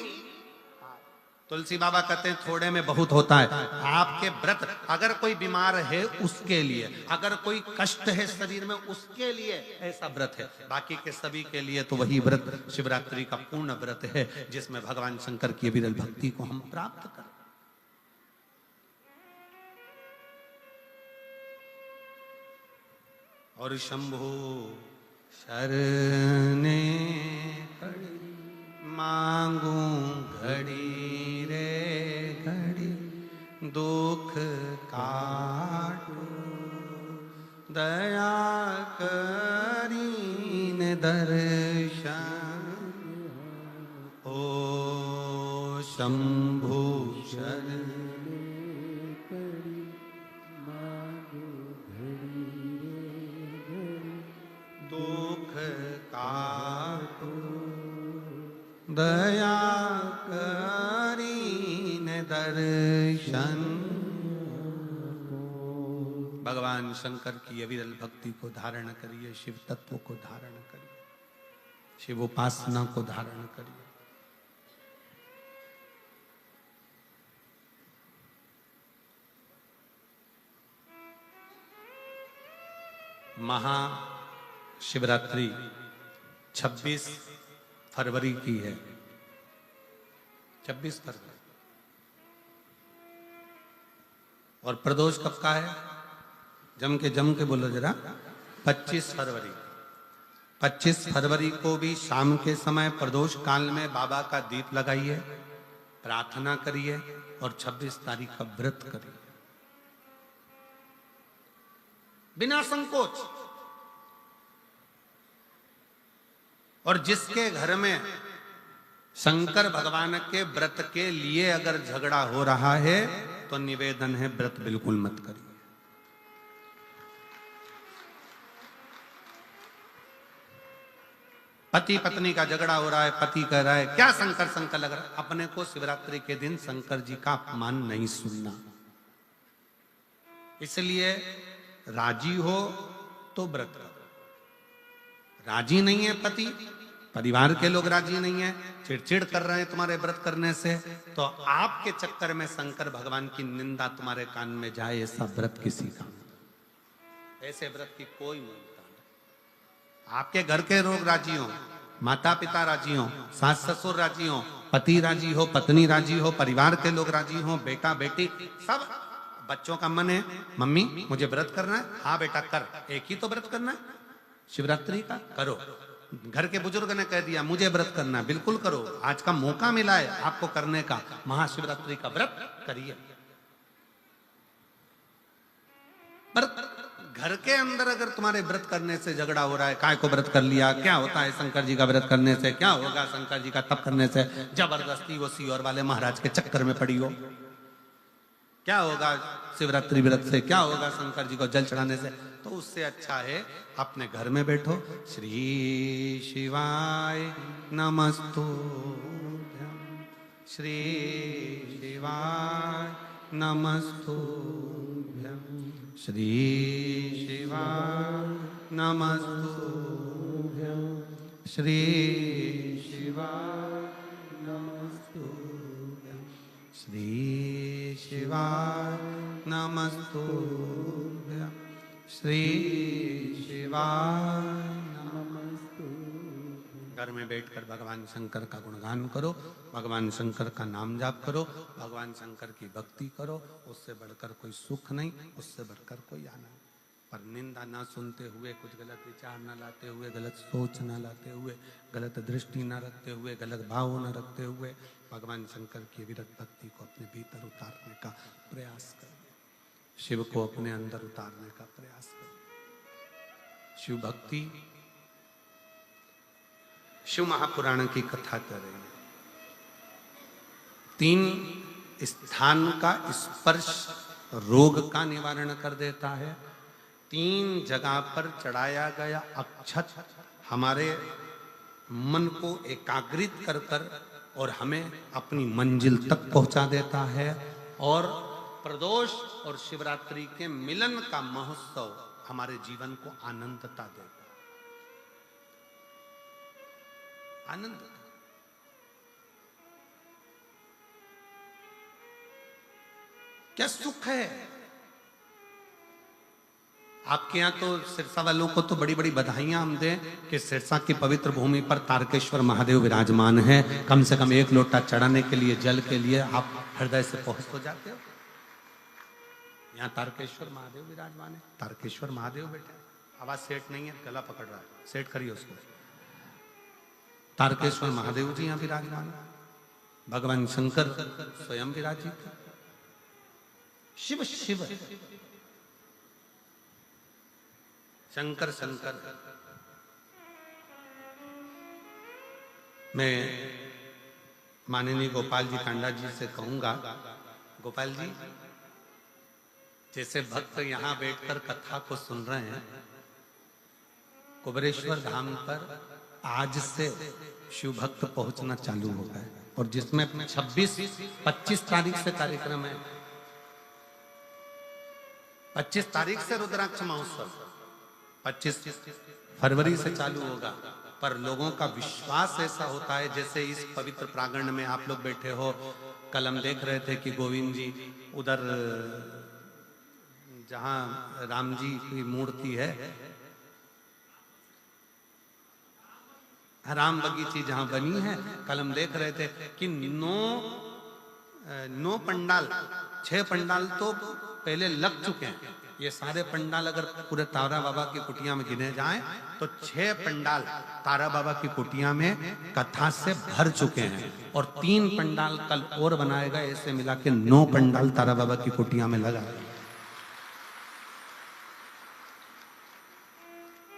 तुलसी बाबा कहते हैं थोड़े में बहुत होता है। आपके व्रत अगर कोई बीमार है उसके लिए, अगर कोई कष्ट है शरीर में उसके लिए ऐसा व्रत है, बाकी के सभी के लिए तो वही व्रत शिवरात्रि का पूर्ण व्रत है जिसमें भगवान शंकर की विरल भक्ति को हम प्राप्त करें। और शंभु शरणे पड़ी मांगू घड़ी रे घड़ी, दुख काटो दया करीन दर्शन। ओ शंभु शरणे पड़ी मांगू घड़ी रे घड़ी, दुख काटो दया करीन दर्शन। भगवान शंकर की अविरल भक्ति को धारण करिए, शिव तत्व को धारण करिए, शिव उपासना को धारण करिए। महाशिवरात्रि 26 फरवरी की है, 26 फरवरी। और प्रदोष कब का है? जम के बोलो जरा। 25 फरवरी। 25 फरवरी को भी शाम के समय प्रदोष काल में बाबा का दीप लगाइए, प्रार्थना करिए और 26 तारीख का व्रत करिए बिना संकोच। और जिसके घर में शंकर भगवान के व्रत के लिए अगर झगड़ा हो रहा है तो निवेदन है व्रत बिल्कुल मत करिए। पति पत्नी का झगड़ा हो रहा है, पति कह रहा है क्या शंकर शंकर लग रहा है, अपने को शिवरात्रि के दिन शंकर जी का अपमान नहीं सुनना। इसलिए राजी हो तो व्रत करो। राजी नहीं है पति, परिवार के लोग राजी नहीं है, चिड़चिड़ कर रहे हैं तुम्हारे व्रत करने से, तो आपके चक्कर में शंकर भगवान की निंदा तुम्हारे कान में जाए, ऐसा व्रत किसी का, ऐसे व्रत की कोई मूलता नहीं। आपके घर के लोग राजी हो, माता पिता राजी हो, सास ससुर राजी हो, पति राजी हो, पत्नी राजी हो, परिवार के लोग राजी हो, बेटा बेटी सब, बच्चों का मन है मम्मी मुझे व्रत करना है, हाँ बेटा कर, एक ही तो व्रत करना है शिवरात्रि का, करो। घर के बुजुर्ग ने कह दिया मुझे व्रत करना, बिल्कुल करो, आज का मौका मिला है आपको करने का, महाशिवरात्रि का व्रत करिए। पर घर के अंदर अगर तुम्हारे व्रत करने से झगड़ा हो रहा है, काय को व्रत कर लिया, क्या होता है शंकर जी का व्रत करने से, क्या होगा शंकर जी का तप करने से, जबरदस्ती वो सीहोर वाले महाराज के चक्कर में पड़ी हो, क्या होगा शिवरात्रि व्रत से, क्या होगा शंकर जी को जल चढ़ाने से, तो उससे अच्छा है अपने घर में बैठो, श्री शिवाय नमस्तुभ्यं, श्री शिवाय नमस्तुभ्यं, श्री शिवाय नमस्तुभ्यं, श्री शिवाय नमस्तुभ्यं, श्री शिवाय नमस्तुभ्यं, श्री शिवाय नमस्तुभ्यं। घर में बैठकर भगवान शंकर का गुणगान करो, भगवान शंकर का नाम जाप करो, भगवान शंकर की भक्ति करो, उससे बढ़कर कोई सुख नहीं, उससे बढ़कर कोई आनंद। पर निंदा ना सुनते हुए, कुछ गलत विचार ना लाते हुए, गलत सोच ना लाते हुए, गलत दृष्टि ना रखते हुए, गलत भाव ना रखते हुए भगवान शंकर की विरत भक्ति को अपने भीतर उतारने का प्रयास करिए, शिव को अपने अंदर उतारने का प्रयास करिए। शिव भक्ति, शिव महापुराण की कथा कर रहे हैं। 3 स्थान का स्पर्श रोग का निवारण कर देता है। 3 जगह पर चढ़ाया गया अक्षत हमारे मन को एकाग्रित कर कर और हमें अपनी मंजिल तक पहुंचा देता है। और प्रदोष और शिवरात्रि के मिलन का महोत्सव हमारे जीवन को आनंदता देता है, आनंद। क्या सुख है। आपके यहाँ तो सिरसा वालों को तो बड़ी बड़ी बधाइयां हम दें कि सिरसा की पवित्र भूमि पर तारकेश्वर महादेव विराजमान है। कम से कम एक लोटा चढ़ाने के लिए, जल के लिए आप हृदय से पहुंच तो जाते हो। यहाँ तारकेश्वर महादेव विराजमान है। तारकेश्वर महादेव बेटे, आवाज सेठ नहीं है, गला पकड़ रहा है, सेठ करिए उसको। तारकेश्वर महादेव जी यहाँ विराजमान है। भगवान शंकर स्वयं विराजित है। शिव शिव शंकर शंकर। मैं माननीय गोपाल जी कांडा जी से कहूंगा, गोपाल जी जैसे भक्त यहाँ बैठकर कथा को सुन रहे हैं, कुबेरेश्वर धाम पर आज से शिव भक्त पहुंचना चालू हो गए और जिसमें 26-25 तारीख से कार्यक्रम है। 25 तारीख से रुद्राक्ष महोत्सव, 25 फरवरी से चालू होगा। पर लोगों का विश्वास ऐसा होता है, जैसे इस पवित्र प्रांगण में आप लोग बैठे हो। कल हम देख रहे थे कि गोविंद जी उधर जहां राम जी की मूर्ति है, राम बगीची जहां बनी है, कल हम देख रहे थे कि 9 पंडाल, 6 पंडाल तो पहले लग चुके हैं। ये सारे पंडाल अगर पूरे तारा बाबा की कुटिया में गिने जाएं तो 6 पंडाल तारा बाबा की कुटिया में कथा से भर चुके हैं और 3 पंडाल कल और बनाए गए। ऐसे मिला के 9 पंडाल तारा बाबा की कुटिया में लगा।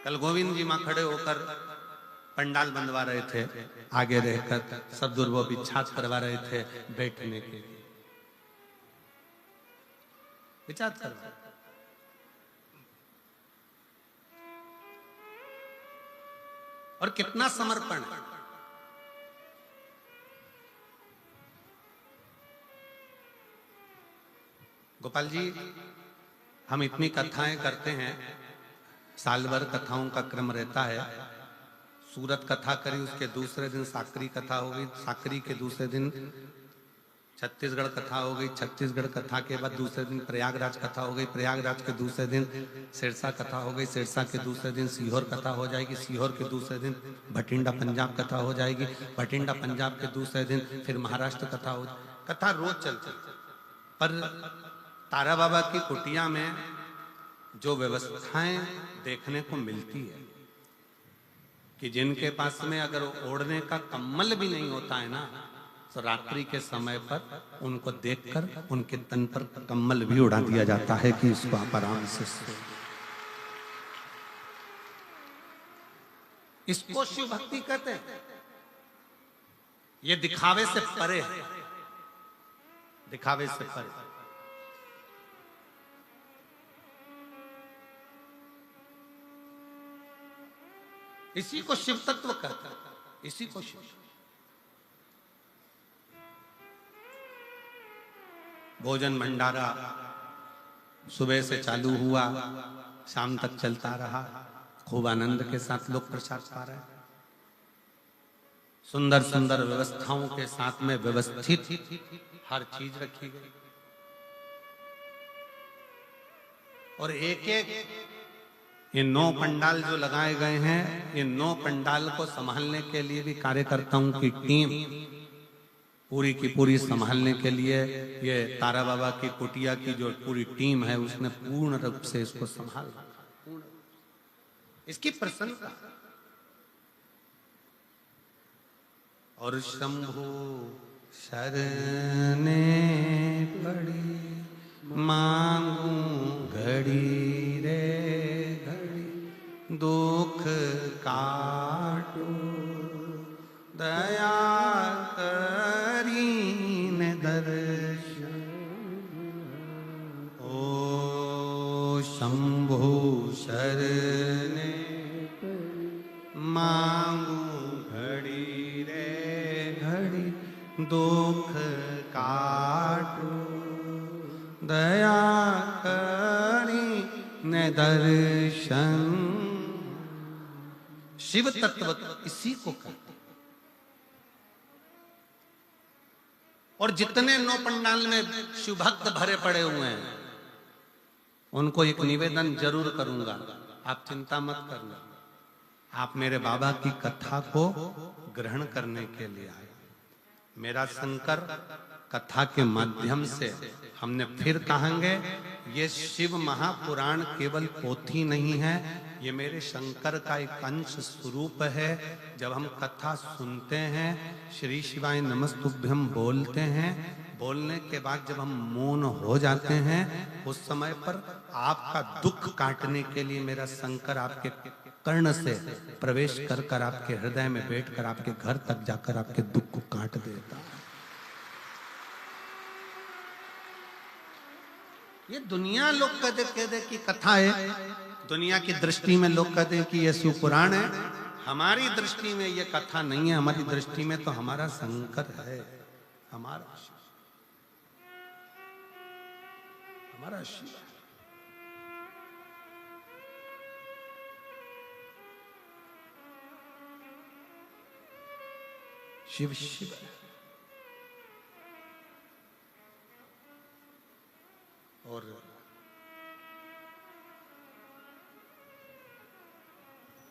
कल गोविंद जी मां खड़े होकर पंडाल बनवा रहे थे, आगे रहकर सब दुर्गो बिछात करवा रहे थे बैठने के लिए। विचार कर, और कितना समर्पण है। गोपाल जी, हम इतनी कथाएं करते हैं, साल भर कथाओं का क्रम रहता है। सूरत कथा करी, उसके दूसरे दिन साकरी कथा हो गई, साकरी के दूसरे दिन छत्तीसगढ़ कथा हो गई, छत्तीसगढ़ कथा के बाद दूसरे दिन प्रयागराज कथा हो गई, प्रयागराज के दूसरे दिन सिरसा कथा हो गई, सिरसा के दूसरे दिन सीहोर कथा हो जाएगी, सीहोर के दूसरे दिन भटिंडा पंजाब कथा हो जाएगी, भटिंडा पंजाब के दूसरे दिन फिर महाराष्ट्र कथा हो। कथा रोज चलती। पर तारा बाबा की कुटिया में जो व्यवस्थाएं देखने को मिलती है कि जिनके पास में अगर ओढ़ने का कम्बल भी नहीं होता है ना, तो रात्रि के समय पर उनको देखकर उनके तन पर कम्बल भी उड़ा दिया जाता है कि इसको आप आराम से सो। इसको शिव भक्ति कहते हैं। ये दिखावे से परे है, दिखावे से परे। इसी को शिव तत्व कहते हैं, इसी को शिव। भोजन भंडारा सुबह से चालू हुआ, शाम तक चलता रहा। खूब आनंद के साथ लोग प्रसाद पा रहे हैं। सुंदर सुंदर व्यवस्थाओं के साथ में व्यवस्थित हर चीज रखी गई। और एक एक ये 9 पंडाल जो लगाए गए हैं, ये 9 पंडाल को संभालने के लिए भी कार्यकर्ताओं की टीम पूरी की पूरी संभालने के लिए, ये तारा बाबा की कुटिया की जो पूरी टीम है उसने पूर्ण रूप से इसको संभाला। इसकी प्रशंसा। और शंभु शरणे पड़ी मांगू घड़ी रे घड़ी, दुख काटो दया करीन दर्शन। ओ शंभु शरणे मांगू घड़ी रे घड़ी, दुख काटो दया करीन दर्शन। शिव तत्व इसी को कहते। और जितने नौ पंडाल में शिव भक्त भरे पड़े हुए हैं उनको एक निवेदन जरूर करूंगा, आप चिंता मत करना, आप मेरे बाबा की कथा को ग्रहण करने के लिए आए। मेरा शंकर कथा के माध्यम से हमने फिर कहेंगे, ये शिव महापुराण केवल पोथी नहीं है, ये मेरे शंकर का एक अंश स्वरूप है। जब हम कथा सुनते हैं, श्री शिवाय नमस्तुभ्यम बोलते हैं, बोलने के बाद जब हम मौन हो जाते हैं, उस समय पर आपका दुख काटने के लिए मेरा शंकर आपके कर्ण से प्रवेश कर कर आपके हृदय में बैठकर आपके घर तक जाकर आपके दुख को काट देता है। ये दुनिया लोग कहते कि कथा है, दुनिया की दृष्टि में लोग कहते हैं कि ये शिव पुराण है, हमारी दृष्टि में ये कथा नहीं है, हमारी दृष्टि में तो हमारा शंकर है, हमारा शिव। शिव शिव और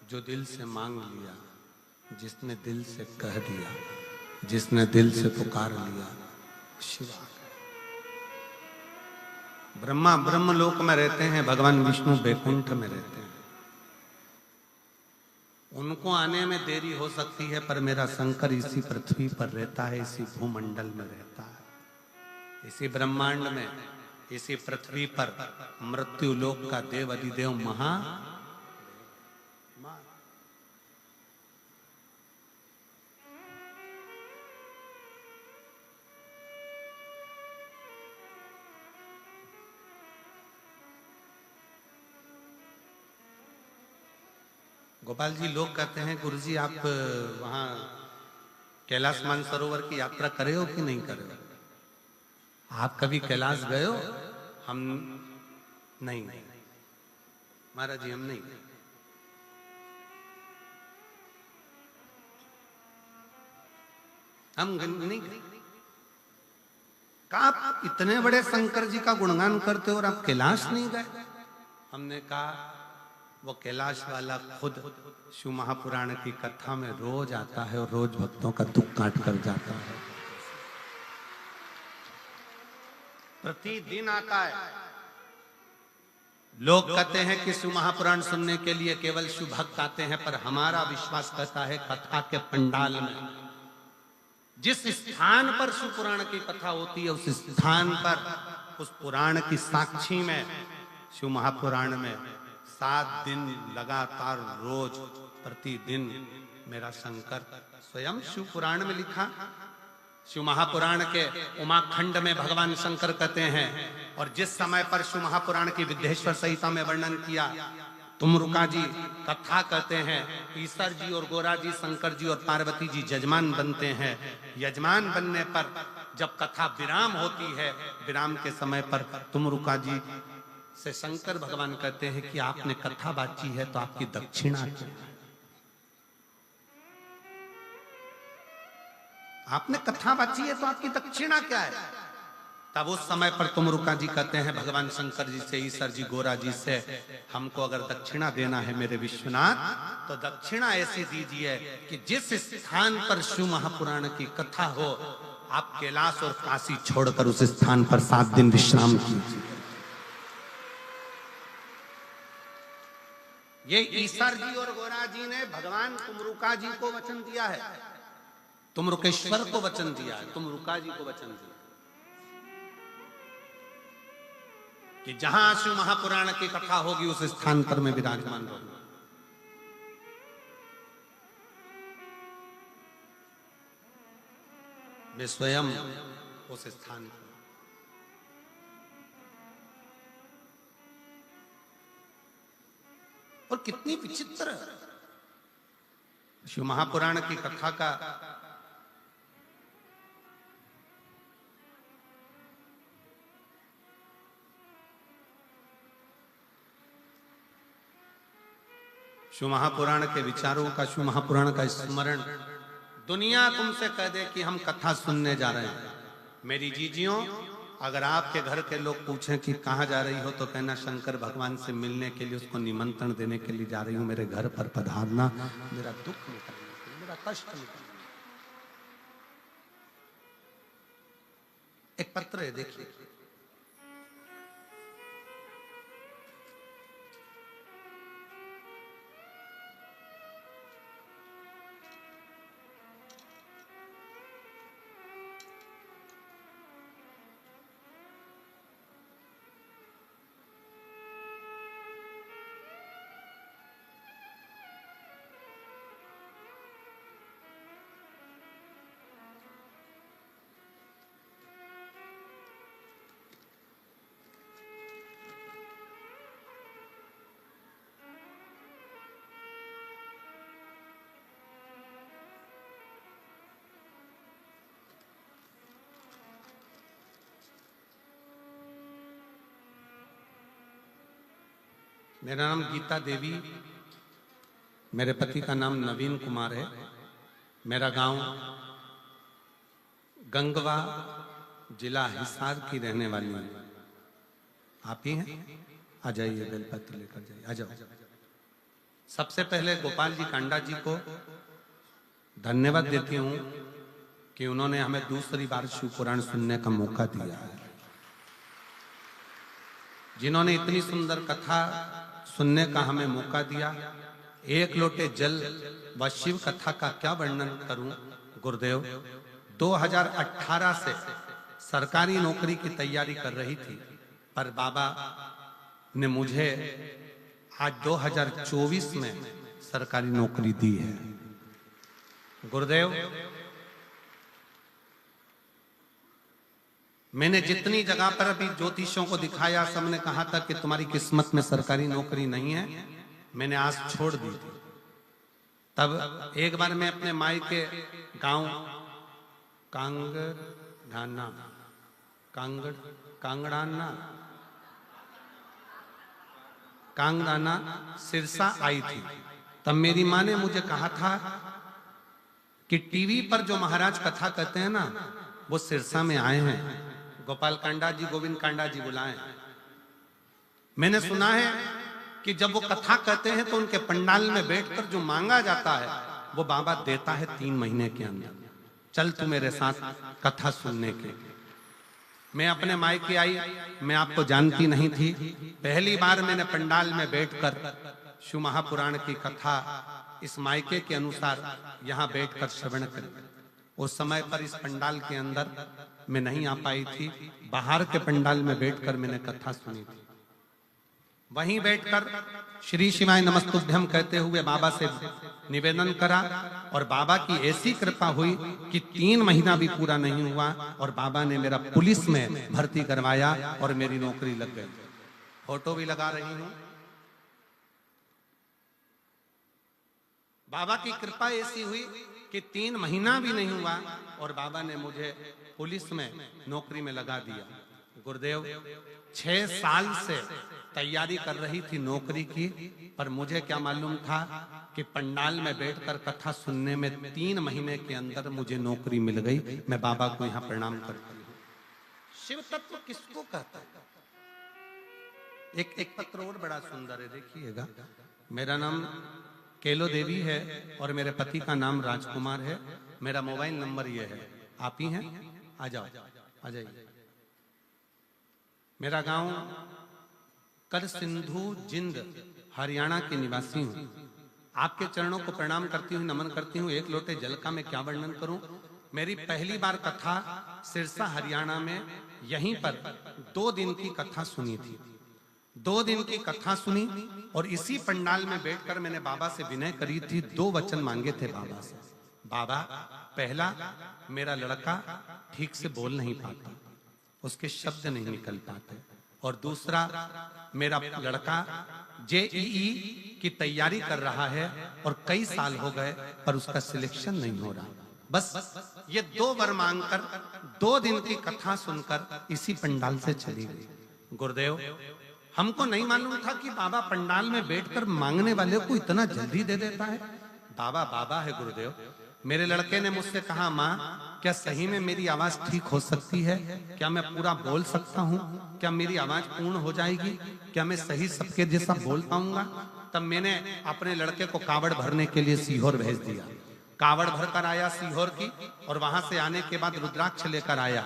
जो दिल से मांग लिया, जिसने दिल से कह दिया, जिसने दिल से पुकार लिया, शिव आ गए। ब्रह्मा ब्रह्मलोक में रहते हैं, भगवान विष्णु बैकुंठ में रहते हैं। उनको आने में देरी हो सकती है, पर मेरा शंकर इसी पृथ्वी पर रहता है, इसी भूमंडल में रहता है, इसी ब्रह्मांड में, इसी पृथ्वी पर मृत्यु लोक का देव अधिदेव महा गोपाल जी, लोग कहते हैं गुरुजी आप वहां कैलाश मानसरोवर की यात्रा करे हो कि नहीं करे हो? आप कभी कैलाश गए हो? हम नहीं, महाराज जी हम नहीं। हम नहीं। कहा आप इतने बड़े शंकर जी का गुणगान करते हो और आप कैलाश नहीं गए? हमने कहा वो कैलाश वाला खुद शिव महापुराण की कथा में रोज आता है और रोज भक्तों का दुख काट कर जाता है, प्रतिदिन आता है। लोग कहते हैं कि शिव महापुराण सुनने के लिए केवल शिव भक्त आते हैं, पर हमारा विश्वास कहता है कथा के पंडाल में जिस स्थान पर शिव पुराण की कथा होती है, उस स्थान पर उस पुराण की साक्षी में शिव महापुराण में 7 दिन लगातार रोज प्रतिदिन मेरा शंकर स्वयं शिव पुराण में लिखा। शिव महापुराण के उमाखंड में भगवान शंकर कहते हैं, और जिस समय पर शिव महापुराण की विद्येश्वर संहिता में वर्णन किया, तुमरुका जी कथा कहते हैं, ईश्वर जी और गोरा जी, शंकर जी और पार्वती जी यजमान बनते हैं। यजमान बनने पर जब कथा विराम होती है, विराम के समय पर तुमरुका जी से शंकर भगवान कहते हैं कि आपने कथा बाची है तो आपकी दक्षिणा क्या है? आपने कथा बाची है तो आपकी दक्षिणा क्या है? तब उस समय पर तुमरुका जी कहते हैं भगवान शंकर जी से, ईश्वर जी गोरा जी से, हमको अगर दक्षिणा देना है मेरे विश्वनाथ, तो दक्षिणा ऐसी दीजिए कि जिस स्थान पर शिव महापुराण की कथा हो, आप कैलाश और काशी छोड़कर उस स्थान पर 7 दिन विश्राम कीजिए। ये ईश्वर जी और गोरा जी ने भगवान तुमरुका जी को वचन दिया है, तुमरुकेश्वर को वचन दिया है, तुमरुका जी को वचन दिया कि जहां शिव महापुराण की कथा होगी उस स्थान पर मैं विराजमान रहूंगा। मैं स्वयं उस स्थान पर। और कितनी विचित्र शिव महापुराण की कथा का शिव महापुराण के विचारों का, शिव महापुराण का स्मरण। दुनिया तुमसे कह दे कि हम कथा सुनने जा रहे हैं, मेरी जीजियों, अगर आपके घर के लोग पूछें कि कहाँ जा रही हो तो कहना शंकर भगवान से मिलने के लिए, उसको निमंत्रण देने के लिए जा रही हूँ, मेरे घर पर पधारना, मेरा दुख निकलने के लिए, मेरा कष्ट निकलने। एक पत्र है, देखिए। मेरा नाम गीता देवी, मेरे पति का नाम नवीन कुमार है। मेरा गांव गंगवा, जिला हिसार की रहने वाली हूँ। आप ही हैं? आ जाइए, बेलपत्र लेकर जाइए, आ जाओ। सबसे पहले गोपाल जी कांडा जी को धन्यवाद देती हूँ कि उन्होंने हमें दूसरी बार शिव पुराण सुनने का मौका दिया है। जिन्होंने इतनी सुंदर कथा सुनने का हमें मौका दिया। एक लोटे जल व शिव कथा का क्या वर्णन करूं गुरुदेव। 2018 से सरकारी नौकरी की तैयारी कर रही थी, पर बाबा ने मुझे आज 2024 में सरकारी नौकरी दी है। गुरुदेव, मैंने जितनी जगह पर अभी ज्योतिषों को दिखाया, सबने कहा था कि तुम्हारी किस्मत में सरकारी नौकरी नहीं है। मैंने आस छोड़ दी थी। तब एक बार मैं अपने माई के गांव कांगड़ाना सिरसा आई थी। तब मेरी माँ ने मुझे कहा था कि टीवी पर जो महाराज कथा कहते हैं ना, वो सिरसा में आए हैं, गोपाल कांडा जी, गोविंद कांडा जी बुलाए। मैंने सुना है कि जब वो कथा कहते हैं तो उनके पंडाल में बैठकर जो मांगा जाता है वो बाबा देता है 3 महीने के अंदर। चल तू मेरे साथ कथा सुनने के। मैं अपने मायके आई, मैं आपको जानती नहीं थी। पहली बार मैंने पंडाल में बैठकर शिव महापुराण की कथा इस मायके के अनुसार यहाँ बैठकर श्रवण करी। उस समय पर इस पंडाल के अंदर मैं नहीं आ पाई थी। बाहर के पंडाल में बैठकर मैंने कथा सुनी थी। वहीं बैठकर श्री शिवाय नमस्तुभ्यम कहते हुए बाबा से निवेदन करा, और बाबा की ऐसी कृपा हुई कि 3 महीना भी पूरा नहीं हुआ और बाबा ने मेरा पुलिस में भर्ती करवाया और मेरी नौकरी लग गई। फोटो भी लगा रही हूं। बाबा की कृपा ऐसी हुई कि 3 महीना भी नहीं हुआ और बाबा ने मुझे पुलिस में नौकरी में लगा दिया। गुरुदेव, 6 साल से तैयारी कर रही थी नौकरी की, पर मुझे क्या मालूम था कि पंडाल में बैठकर कथा सुनने में 3 महीने के अंदर मुझे नौकरी मिल गई। मैं बाबा को यहाँ प्रणाम करती हूँ। शिव तत्व किसको कहता है? एक पत्र और बड़ा सुंदर है, देखिएगा। मेरा नाम केलो देवी है और मेरे पति का नाम राजकुमार है। मेरा मोबाइल नंबर ये है। आप ही हैं? आ जाओ, आ जाइए। मेरा गांव कर सिंधु जिंद हरियाणा के निवासी हूं। आपके चरणों को प्रणाम करती हूँ, नमन करती हूँ। एक लोटे जल का मैं क्या वर्णन करूं। मेरी पहली बार कथा सिरसा हरियाणा में यहीं पर 2 दिन की कथा सुनी थी। 2 दिन की कथा सुनी और इसी पंडाल में बैठकर मैंने बाबा से विनय करी थी। 2 वचन मांगे थे बाबा से। बाबा, पहला, मेरा लड़का ठीक से बोल नहीं पाता, उसके शब्द नहीं निकल पाते, और दूसरा, मेरा लड़का जेईई की तैयारी कर रहा है और कई साल हो गए पर उसका सिलेक्शन नहीं हो रहा। बस ये 2 वर मांगकर 2 दिन की कथा सुनकर इसी पंडाल से चली गई। गुरुदेव, हमको नहीं मालूम था कि बाबा पंडाल में बैठकर मांगने वाले को इतना जल्दी दे देता है। बाबा बाबा है गुरुदेव। मेरे लड़के ने मुझसे कहा, माँ क्या सही में मेरी आवाज ठीक हो सकती है? क्या मैं पूरा बोल सकता हूँ? क्या मेरी आवाज पूर्ण हो जाएगी? क्या मैं सही सबके जैसा बोल पाऊंगा? तब मैंने अपने लड़के को कावड़ भरने के लिए सीहोर भेज दिया। कावड़ भर कर आया सीहोर की, और वहां से आने के बाद रुद्राक्ष लेकर आया।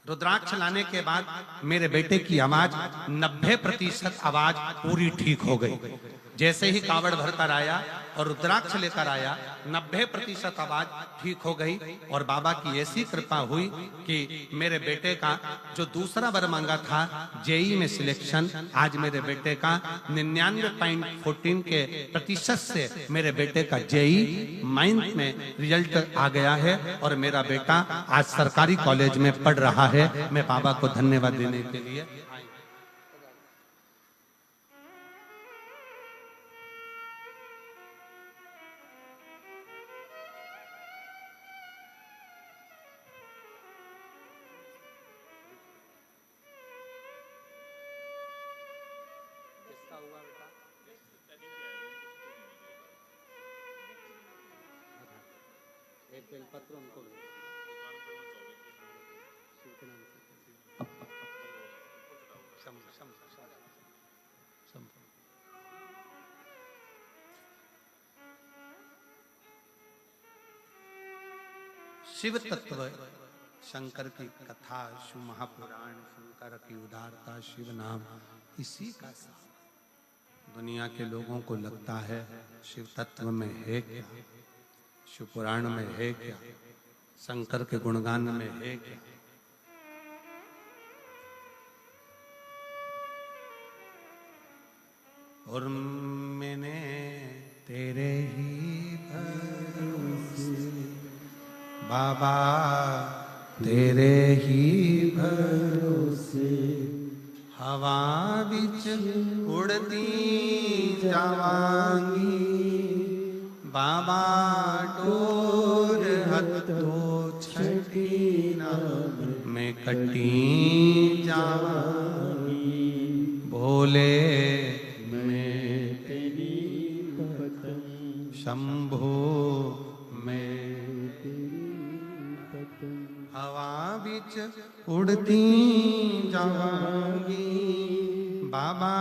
रुद्राक्ष लाने के बाद मेरे बेटे की आवाज 90% आवाज पूरी ठीक हो गई। जैसे ही कावड़ भरकर आया और रुद्राक्ष लेकर आया, 90% आवाज ठीक हो गई। और बाबा की ऐसी कृपा हुई कि मेरे बेटे का जो दूसरा वर मांगा था जेई में सिलेक्शन, आज मेरे बेटे का 99.14 के प्रतिशत से मेरे बेटे का जेई माइंस में रिजल्ट आ गया है। और मेरा बेटा आज सरकारी कॉलेज में पढ़ रहा है। मैं बाबा को धन्यवाद देने के लिए एक बेलपत्र उनको शिव तत्व शंकर की कथा, शिव महापुराण, शंकर की उदारता, शिव नाम, इसी का सार दुनिया के लोगों को लगता है शिव तत्व में है क्या, शिव पुराण में है क्या, शंकर के गुणगान में है क्या। और मैंने तेरे ही भरोसे बाबा, तेरे ही भरोसे हवा बिच उड़ती जावांगी। बाबा डोर हथो छठी ना मैं कटी जावांगी। भोले मैं तेरी पतंग, शंभो मैं हवा बिच उड़ती जावांगी। बाबा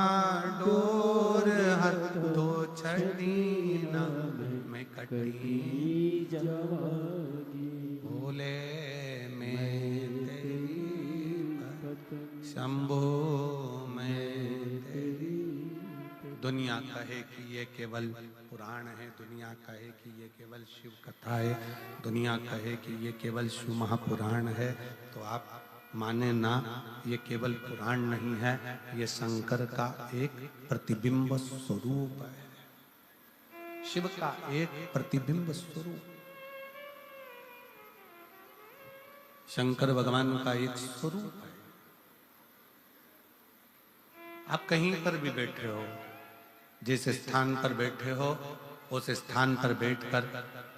डोर हथो छठी ना मैं कटी जावांगी। भोले मैं तेरी शंभो मैं तेरी। दुनिया कहे कि ये केवल पुराण है, दुनिया कहे कि ये केवल शिव कथा है, दुनिया कहे कि ये केवल शिव महापुराण है, तो आप माने ना, ये केवल पुराण नहीं है, ये शंकर का एक प्रतिबिंब स्वरूप है, शिव का एक प्रतिबिंब स्वरूप। शंकर भगवान का एक स्वरूप है। आप कहीं पर भी बैठे हो, जिस स्थान पर बैठे हो उस स्थान पर बैठकर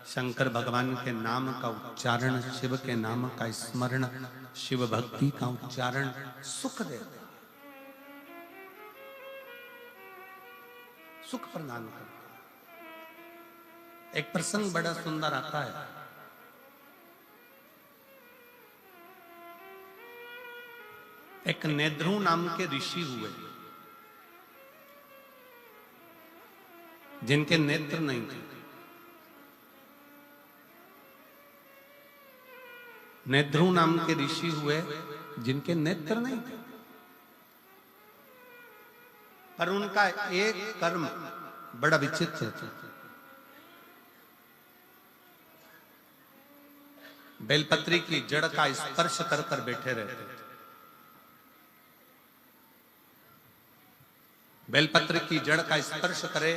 शंकर भगवान के नाम का उच्चारण, शिव के नाम का स्मरण, शिव भक्ति का उच्चारण सुख देते, सुख प्रदान करते। एक प्रसंग बड़ा सुंदर आता है। एक नेद्रू नाम के ऋषि हुए जिनके नेत्र नहीं थे। नेद्रू नाम के ऋषि हुए जिनके नेत्र नहीं थे, पर उनका एक कर्म बड़ा विचित्र था। बेलपत्री की जड़ का स्पर्श कर कर बैठे रहते थे। बेलपत्र की जड़ का स्पर्श करे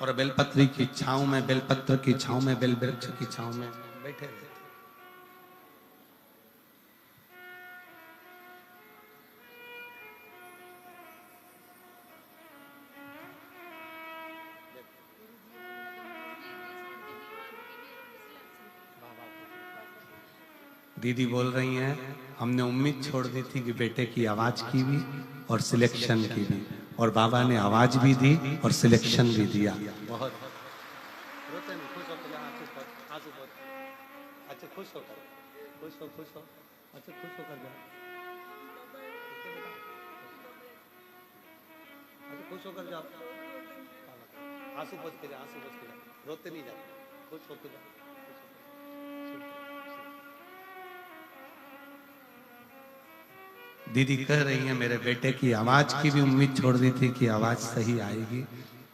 और बेलपत्री की छांव में, बेलपत्र की छांव में, बेल वृक्ष की छांव में बैठे रहते। दीदी बोल रही हैं, हमने उम्मीद छोड़ दी थी कि बेटे की आवाज की भी और सिलेक्शन की भी, और बाबा ने आवाज भी दी और सिलेक्शन भी दिया। बहुत खुश हो अच्छा खुश होकर जाओ, अच्छा खुश होकर जाओ, आंसू पोंछ के जाओ, रोते नहीं जाओ, खुश होकर जाओ। दीदी कह रही है मेरे बेटे की आवाज की भी उम्मीद छोड़ दी थी कि आवाज सही आएगी,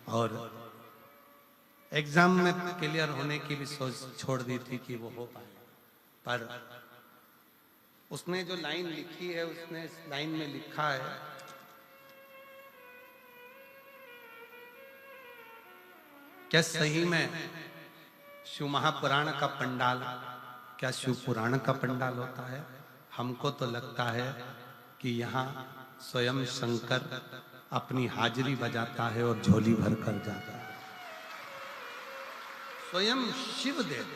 और एग्जाम में क्लियर होने की भी सोच छोड़ दी थी कि वो हो पाए, पर उसने जो लाइन लिखी है, उसने इस लाइन में लिखा है, क्या सही में शिव महापुराण का पंडाल क्या शिव पुराण का पंडाल होता है? हमको तो लगता है कि यहाँ स्वयं शंकर अपनी हाजिरी बजाता है और झोली भर कर जाता है। स्वयं शिव देव।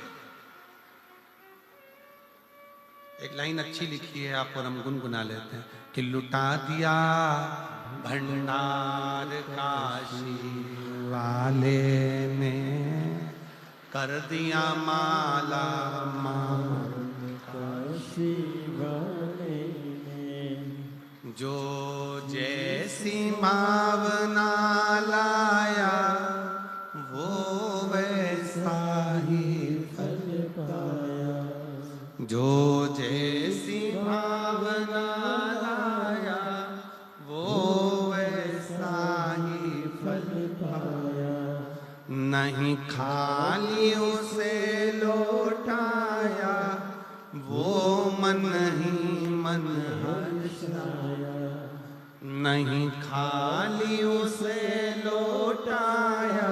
एक लाइन अच्छी लिखी है, आप और हम गुनगुना लेते हैं कि लुटा दिया भंडार काशी वाले ने, कर दिया माला माल काशी वाले ने, जो जैसी भावना लाया वो वैसा ही फल पाया, जो जैसी भावना लाया वो वैसा ही फल पाया, नहीं खाली उसे लौटाया वो मन ही मन हर्षाया, नहीं खाली उसे लौटाया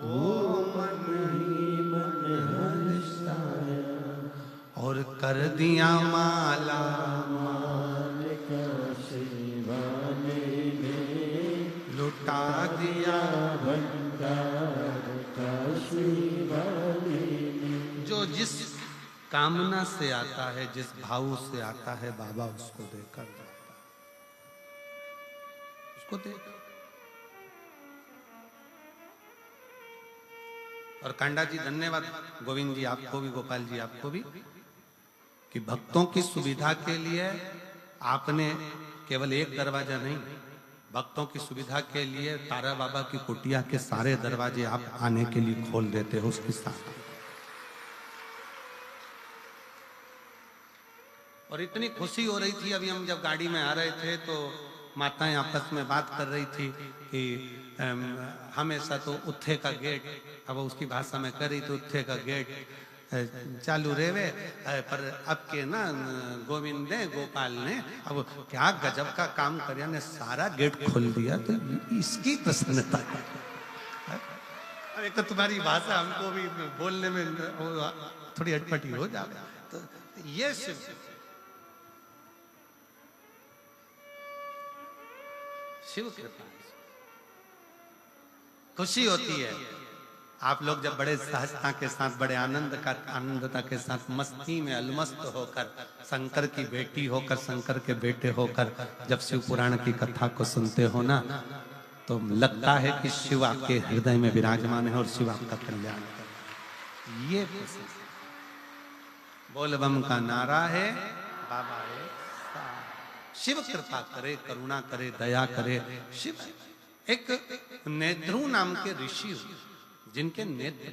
वो मन ही मन हर्षाया, और कर दिया माला माल काशी वाले ने, लुटा दिया भंडार काशी वाले ने। जो जिस कामना से आता है, जिस भाव से आता है, बाबा उसको देकर जाता है, उसको दे। और कांडा जी धन्यवाद, गोविंद जी आपको भी, गोपाल जी आपको भी, कि भक्तों की सुविधा के लिए आपने केवल एक दरवाजा नहीं, भक्तों की सुविधा के लिए तारा बाबा की कुटिया के सारे दरवाजे आप आने के लिए खोल देते हो उसके साथ। और इतनी खुशी हो रही थी, अभी हम जब गाड़ी में आ रहे थे तो माताएं आपस में बात कर रही थी कि हमेशा तो उत्थे का गेट, अब उसकी भाषा में कर रही थी, उत्थे का गेट चालू रेवे, पर अब के ना गोविंद ने, गोपाल ने अब क्या गजब का काम कर ने, सारा गेट खोल दिया, तो इसकी प्रसन्नता। एक तो तुम्हारी भाषा हमको भी बोलने में थोड़ी अटपटी हो जाए, तो ये शिव कृपा, खुशी होती है। आप लोग जब बड़े सहजता के साथ, बड़े आनंदता के साथ, मस्ती में अलमस्त होकर, शंकर की बेटी होकर, शंकर के बेटे होकर जब शिव पुराण की कथा को सुनते हो ना, तो लगता है कि शिव आपके हृदय में विराजमान है और शिव आपका कल्याण कर। ये बोलबम का नारा है, बाबा है, शिव कृपा करे, करुणा करे, दया करे। शिव एक नेत्रु नाम के ऋषि, जिनके नेत्र,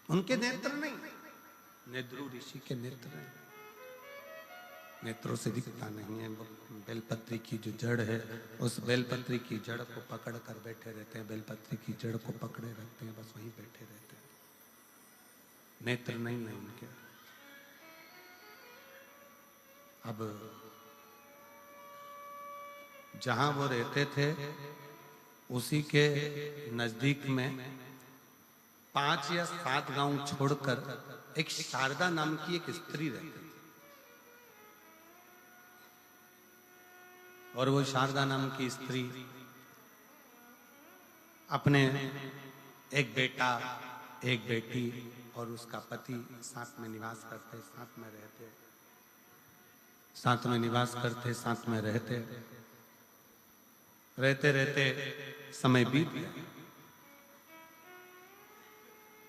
उनके नेत्र नहीं, नेत्रु ऋषि के नेत्र नहीं, नेत्रों से दिखता नहीं है। बेलपत्री की जो जड़ है, उस बेलपत्री की जड़ को पकड़ कर बैठे रहते हैं, बेलपत्री की जड़ को पकड़े रहते हैं, बस वहीं बैठे रहते हैं, नेत्र नहीं है उनके। अब जहां वो रहते थे उसी के नजदीक में 5 या 7 गांव छोड़कर एक शारदा नाम की एक स्त्री रहती थी, और वो शारदा नाम की स्त्री अपने एक बेटा, एक बेटी और उसका पति साथ में निवास करते, साथ में रहते, साथ में निवास करते, साथ में रहते रहते समय बीत गया।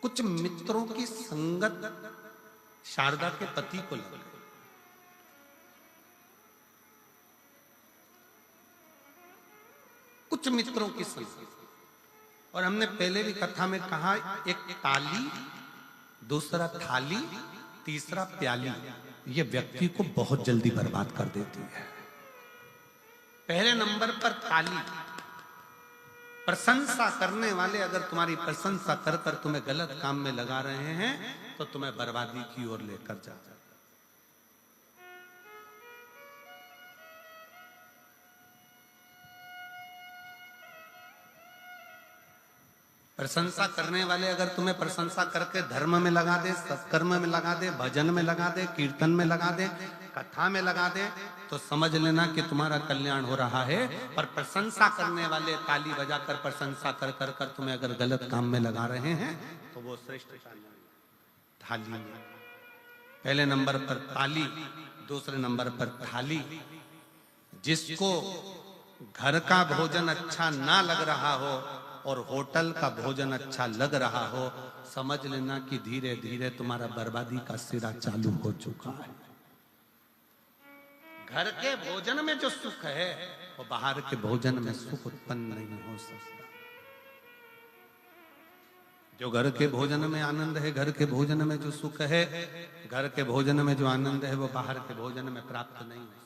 कुछ मित्रों की संगत शारदा के पति को लग गई। कुछ मित्रों की संगत, और हमने पहले भी कथा में कहा, एक ताली, दूसरा थाली, तीसरा प्याली, ये व्यक्ति को बहुत जल्दी बर्बाद कर देती है। पहले नंबर पर ताली, प्रशंसा करने वाले अगर तुम्हारी प्रशंसा कर कर तुम्हें गलत काम में लगा रहे हैं तो तुम्हें बर्बादी की ओर लेकर जा। प्रशंसा करने वाले अगर तुम्हें प्रशंसा करके धर्म में लगा दे, सत्कर्म में लगा दे, भजन में लगा दे, कीर्तन में लगा दे, कथा में लगा दे, तो समझ लेना कि तुम्हारा कल्याण हो रहा है। पर प्रशंसा करने वाले ताली बजाकर प्रशंसा कर कर कर तुम्हें अगर गलत काम में लगा रहे हैं तो वो श्रेष्ठ थाली में पहले नंबर पर ताली, दूसरे नंबर पर थाली। जिसको घर का भोजन अच्छा ना लग रहा हो और होटल का भोजन अच्छा लग रहा हो, समझ लेना कि धीरे धीरे तुम्हारा बर्बादी का सिरा चालू हो चुका है। घर के भोजन में जो सुख है वो बाहर के भोजन में सुख उत्पन्न नहीं हो सकता। जो घर के भोजन में आनंद है, घर के भोजन में जो सुख है, घर के भोजन में जो आनंद है, वो बाहर के भोजन में प्राप्त नहीं हो सकता।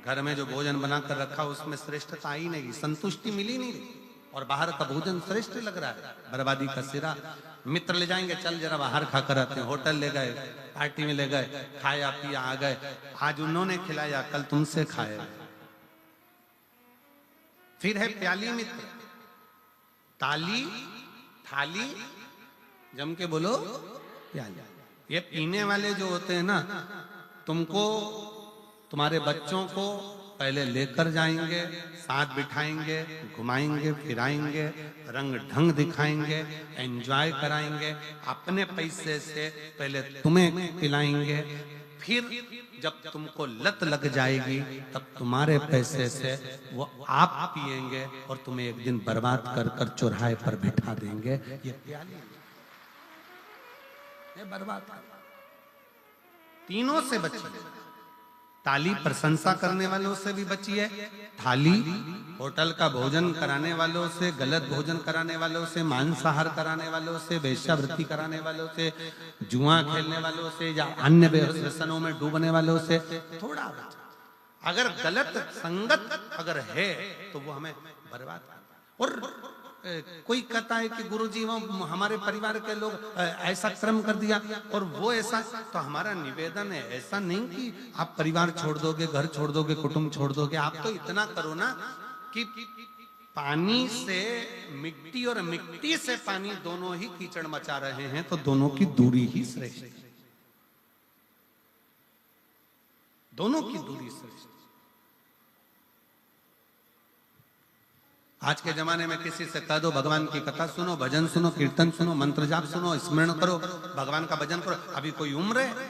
घर में जो भोजन बनाकर रखा उसमें श्रेष्ठता आई नहीं, संतुष्टि मिली नहीं, और बाहर का भोजन श्रेष्ठ लग रहा है, बर्बादी का सिरा। मित्र ले जाएंगे, चल जरा बाहर खा कर आते हैं, होटल ले गए, पार्टी में ले गए, खाया पिया आ गए, आज उन्होंने खिलाया, कल तुमसे खाया। फिर है प्याली मित्र, ताली, थाली, जम के बोलो प्याली। ये पीने वाले जो होते हैं ना, तुमको, तुम्हारे बच्चों को पहले लेकर जाएंगे, साथ बिठाएंगे, घुमाएंगे, फिराएंगे, रंग ढंग दिखाएंगे, एंजॉय कराएंगे, अपने पैसे से पहले तुम्हें पिलाएंगे, फिर जब तुमको लत लग जाएगी तब तुम्हारे पैसे से वो आप पिएंगे और तुम्हें एक दिन बर्बाद कर कर चौराहे पर बिठा देंगे। ये प्याली है, बर्बाद कर। तीनों से बचिए। ताली प्रशंसा करने वालों से भी बचिए, थाली होटल का भोजन कराने वालों से, गलत भोजन कराने वालों से, मांसाहार कराने वालों से, वेश्यावृत्ति कराने वालों से, जुआ खेलने वालों से या अन्य व्यसनों में डूबने वालों से थोड़ा बचा। अगर गलत संगत अगर है तो वो हमें बर्बाद कर। और कोई कहता है कि गुरुजी वो हमारे परिवार के लोग ऐसा कर्म कर दिया और वो ऐसा, तो हमारा निवेदन है ऐसा नहीं कि आप परिवार छोड़ दोगे, घर छोड़ दोगे, कुटुंब छोड़ दोगे। आप तो इतना करो ना कि पानी से मिट्टी और मिट्टी से पानी दोनों ही कीचड़ मचा रहे हैं, तो दोनों की दूरी ही श्रेष्ठ, दोनों की दूरी श्रेष्ठ। आज के जमाने में किसी से कह दो भगवान की कथा सुनो, भजन सुनो, कीर्तन सुनो, मंत्र जाप सुनो, स्मरण करो, भगवान का भजन करो। अभी कोई उम्र है,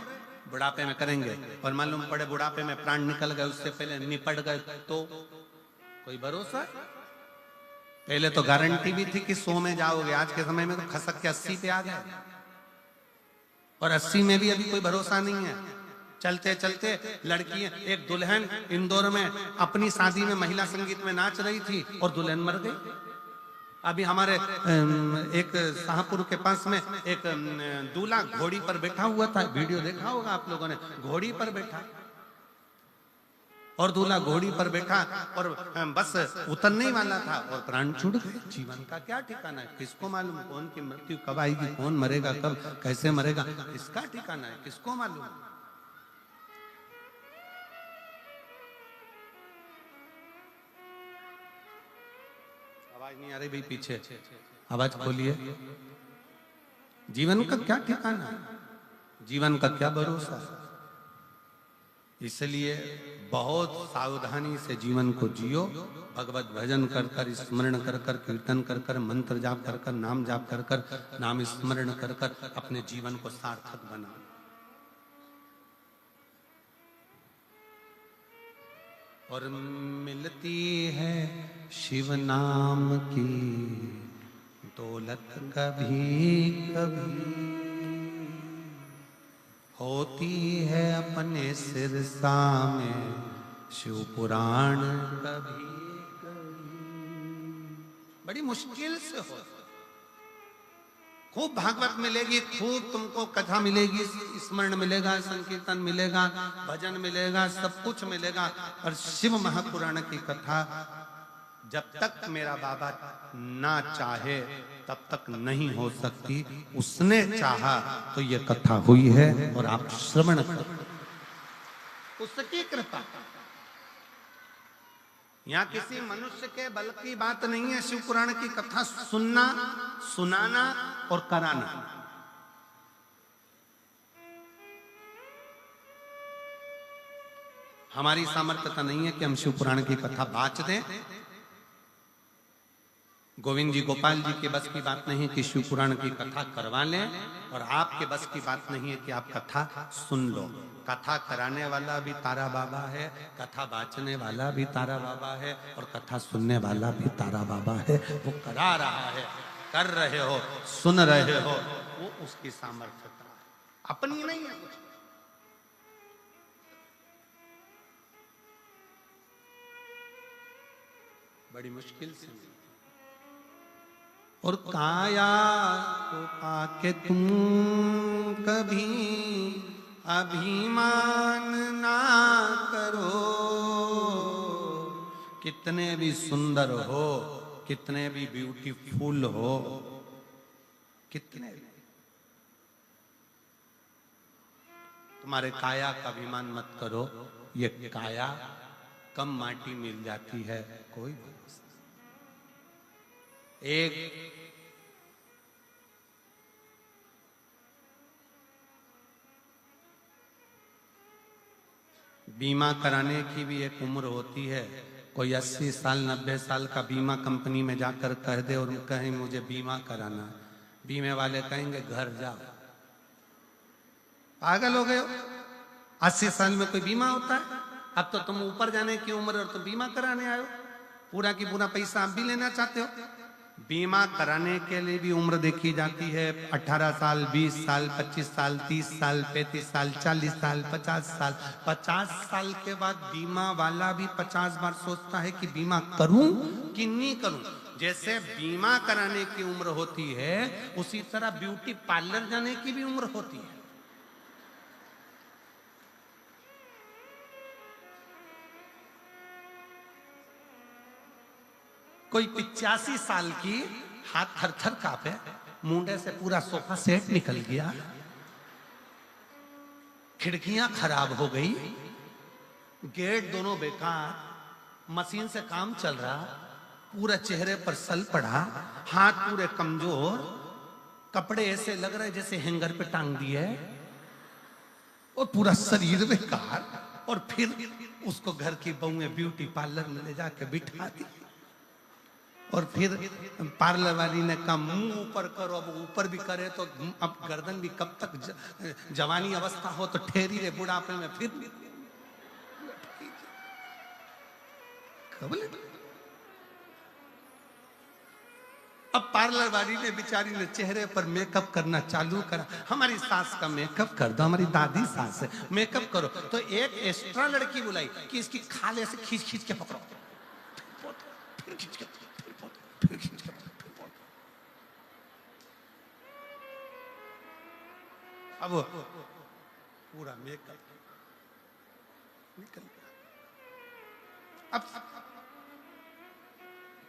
बुढ़ापे में करेंगे, और मालूम पड़े बुढ़ापे में प्राण निकल गए, उससे पहले निपट गए, तो कोई भरोसा? पहले तो गारंटी भी थी कि 100 में जाओगे, आज के समय में तो खसक के 80 पे आ गए, और 80 में भी अभी कोई भरोसा नहीं है। चलते चलते लड़की, एक दुल्हन इंदौर में अपनी शादी में महिला संगीत में नाच रही थी और दुल्हन मर गई। अभी हमारे एक शाहपुर के पास में एक दूल्हा घोड़ी पर बैठा हुआ था, वीडियो देखा होगा आप लोगों ने, घोड़ी पर बैठा, और दूल्हा घोड़ी पर बैठा और बस उतरने ही वाला था और प्राण छूट गए। जीवन का क्या ठिकाना है, किसको मालूम कौन की मृत्यु कब आएगी, कौन मरेगा कब, कैसे मरेगा, इसका ठिकाना है, किसको मालूम। आवाज नहीं आ रही भाई, पीछे आवाज खोलिए। जीवन का क्या ठिकाना है, जीवन का क्या भरोसा है। इसलिए बहुत सावधानी से जीवन को जियो, भगवत भजन कर कर, स्मरण कर कर, कीर्तन कर कर, मंत्र जाप कर कर, नाम जाप कर कर, नाम स्मरण कर कर अपने जीवन को सार्थक बनाओ। और मिलती है शिव नाम की दौलत कभी कभी, होती है अपने सिरसा में शिव पुराण कभी कभी। बड़ी मुश्किल से हो। खूब भागवत मिलेगी, खूब तुमको कथा मिलेगी, स्मरण मिलेगा, संकीर्तन मिलेगा, भजन मिलेगा, सब कुछ मिलेगा, और शिव महापुराण की कथा जब तक मेरा बाबा ना चाहे तब तक नहीं हो सकती। उसने चाहा तो ये कथा हुई है और आप श्रवण करो, उसकी कृपा। यहाँ किसी मनुष्य के बल की बात नहीं है। शिव पुराण की कथा सुनना, सुनाना और कराना, हमारी सामर्थ्यता नहीं है कि हम शिव पुराण की कथा बाच दें। गोविंद जी गोपाल जी के बस की बात नहीं कि शिव पुराण की कथा करवा लें, और आपके बस की बात नहीं है कि आप कथा सुन लो। कथा कराने वाला भी तारा बाबा है, कथा बाचने वाला भी तारा बाबा है, और कथा सुनने वाला भी तारा बाबा है। वो करा रहा है, कर रहे हो, सुन रहे हो, वो उसकी सामर्थ्यता है, अपनी नहीं है कुछ। बड़ी मुश्किल से। और काया को पाके तुम कभी अभिमान ना करो। कितने भी सुंदर हो, कितने भी ब्यूटीफुल हो, कितने भी, तुम्हारे काया का अभिमान मत करो। ये काया कम माटी मिल जाती है, कोई एक बीमा कराने की भी एक उम्र होती है। कोई 80 साल 90 साल का बीमा कंपनी में जाकर कह दे और कहें मुझे बीमा कराना, बीमे वाले कहेंगे घर जाओ, पागल हो गए हो। 80 साल में कोई बीमा होता है? अब तो तुम ऊपर जाने की उम्र और तुम बीमा कराने आए हो, पूरा की पूरा पैसा आप भी लेना चाहते हो। बीमा कराने के लिए भी उम्र देखी जाती है। 18 साल, 20 साल, 25 साल, 30 साल, 35 साल, 40 साल, 50 साल। 50 साल के बाद बीमा वाला भी 50 बार सोचता है कि बीमा करूं कि नहीं करूं। जैसे बीमा कराने की उम्र होती है, उसी तरह ब्यूटी पार्लर जाने की भी उम्र होती है। कोई 85 साल की, हाथ थर थर कांपे, मुंडे से पूरा सोफा सेट निकल गया, खिड़कियां खराब हो गई, गेट दोनों बेकार, मशीन से काम चल रहा, पूरा चेहरे पर सल पड़ा, हाथ पूरे कमजोर, कपड़े ऐसे लग रहे जैसे हैंगर पे टांग दिए, और पूरा शरीर बेकार। और फिर उसको घर की बहुएं ब्यूटी पार्लर में ले जाके बिठा दी, और फिर पार्लर वाली ने कहा मुंह ऊपर करो। अब ऊपर भी करे तो अब गर्दन भी कब तक, जवानी अवस्था हो तो ठहरी रहे, बुढ़ापे में फिर अब पार्लर वाली ने बेचारी ने चेहरे पर मेकअप करना चालू करा। हमारी सास का मेकअप कर दो, हमारी दादी सास है, मेकअप करो। तो एक एक्स्ट्रा लड़की बुलाई कि इसकी खाल ऐसे खींच खींच के पकड़ो, फिर खींच के, फिर खींच के, अब पूरा मेकअप निकल गया। अब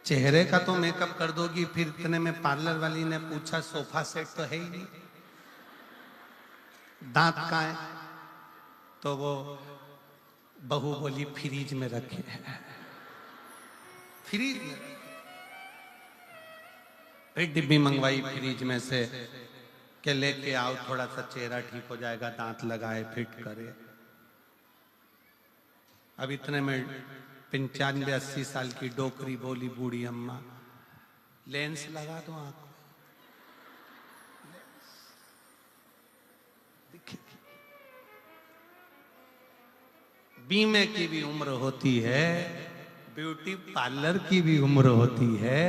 चेहरे का तो मेकअप कर दोगी, फिर इतने में पार्लर वाली ने पूछा सोफा सेट तो है ही नहीं, दांत कहाँ है? तो वो बहू बोली फ्रीज में रखे हैं। फ्रीज में फिर डिब्बी मंगवाई फ्रीज में से के लेके आओ, थोड़ा सा चेहरा ठीक हो जाएगा, दांत लगाए, फिट करे। अब इतने में 95-80 साल की डोकरी बोली बूढ़ी अम्मा, लेंस लगा दो आंख में। बीमे की भी उम्र होती है, ब्यूटी पार्लर की भी उम्र होती है,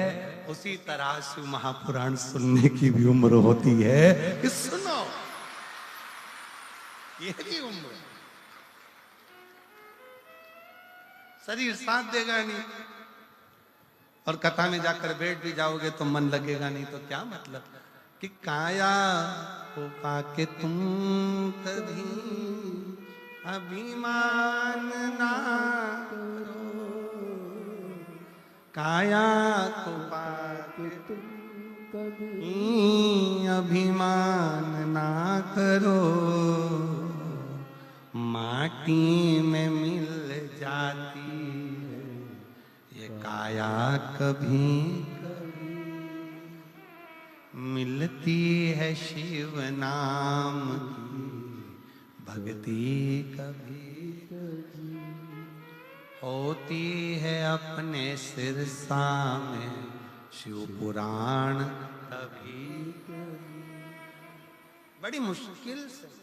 उसी तरह शिव महापुराण सुनने की भी उम्र होती है कि सुनो, ये भी उम्र। शरीर साथ देगा नहीं, और कथा में जाकर बैठ भी जाओगे तो मन लगेगा नहीं, तो क्या मतलब कि काया को पाके तुम कभी अभिमान ना करो, काया को पाके तुम कभी अभिमान ना करो, माटी में मिल जाती है ये काया कभी कभी, मिलती है शिव नाम की भक्ति कभी कभी, होती है अपने सिरसा में शिव पुराण कभी कभी। बड़ी मुश्किल से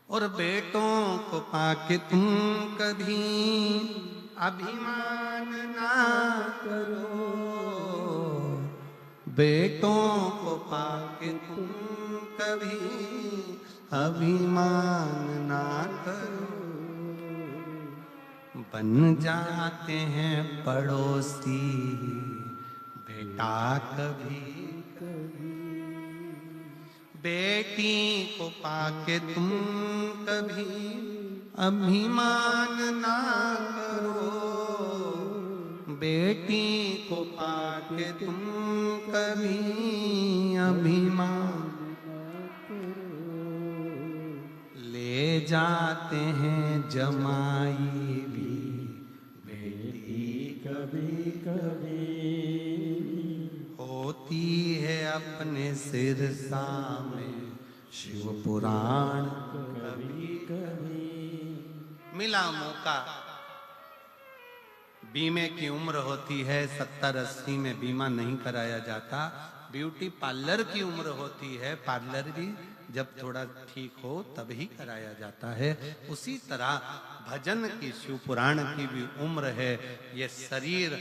और बेटों को पाके तुम कभी अभिमान ना करो, बेटों को पाके तुम कभी अभिमान ना करो, बन जाते हैं पड़ोसी बेटा कभी कभी, बेटी को पाके तुम कभी अभिमान ना करो, बेटी को पाके तुम कभी अभिमान ना करो, ले जाते हैं जमाई भी बेटी कभी कभी, होती है अपने सिरसा में शिव पुराण कभी कभी। मिला मौका, बीमे की उम्र होती है 70-80 में बीमा नहीं कराया जाता, ब्यूटी पार्लर की उम्र होती है, पार्लर भी जब थोड़ा ठीक हो तभी कराया जाता है। उसी तरह भजन की शिव पुराण की भी उम्र है। ये शरीर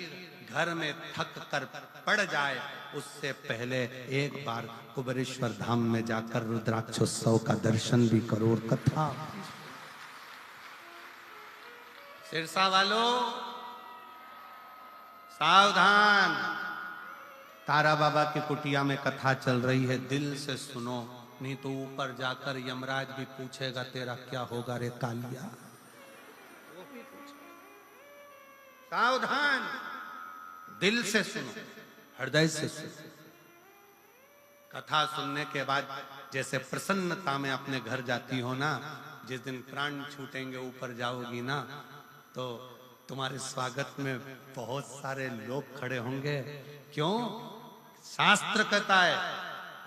घर में थक कर पड़ जाए उससे पहले एक बार कुबेरेश्वर धाम में जाकर रुद्राक्षोत्सव का दर्शन भी करो और कथा। सिरसा वालों सावधान, तारा बाबा की कुटिया में कथा चल रही है, दिल से सुनो, नहीं तो ऊपर जाकर यमराज भी पूछेगा तेरा क्या होगा रे कालिया। वो भी पूछेगा। सावधान, दिल से सुनो, हृदय से सुनो। कथा सुनने के बाद जैसे प्रसन्नता में अपने घर जाती हो ना, जिस दिन प्राण छूटेंगे ऊपर जाओगी ना, तो तुम्हारे स्वागत में बहुत सारे लोग खड़े होंगे। क्यों? शास्त्र कहता है,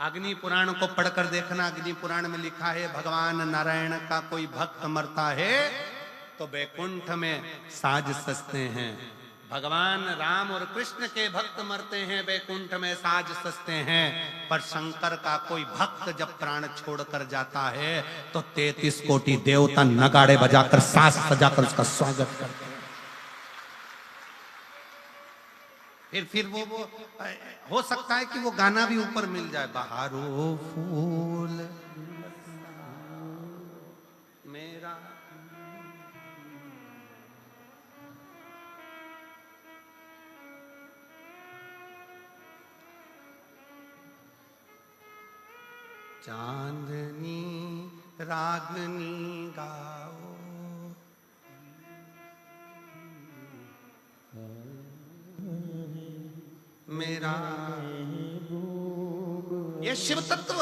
अग्नि पुराण को पढ़कर देखना, अग्नि पुराण में लिखा है भगवान नारायण का कोई भक्त मरता है तो वैकुंठ में साज सजते हैं, भगवान राम और कृष्ण के भक्त मरते हैं वैकुंठ में साज सजते हैं, पर शंकर का कोई भक्त जब प्राण छोड़कर जाता है तो 33 कोटि देवता नगाड़े बजाकर साज सजाकर उसका स्वागत करते हैं। फिर वो हो सकता है कि वो गाना भी ऊपर मिल जाए, बहारो फूल मेरा, चांदनी रागनी गाओ, मेरा ये शिव तत्व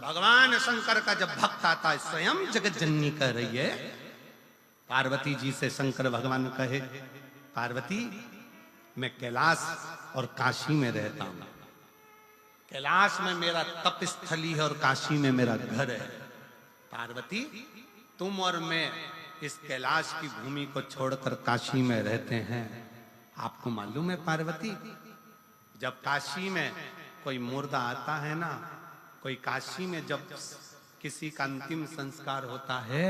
भगवान शंकर का जब भक्त आता है, स्वयं जगत जननी कह रही है, पार्वती जी से शंकर भगवान कहे, पार्वती मैं कैलाश और काशी में रहता हूं, कैलाश में मेरा तप स्थली है और काशी में मेरा घर है, पार्वती तुम और मैं इस कैलाश की भूमि को छोड़कर काशी में रहते हैं। आपको मालूम है पार्वती, जब काशी में कोई मुर्दा आता है ना, कोई काशी में जब किसी का अंतिम संस्कार होता है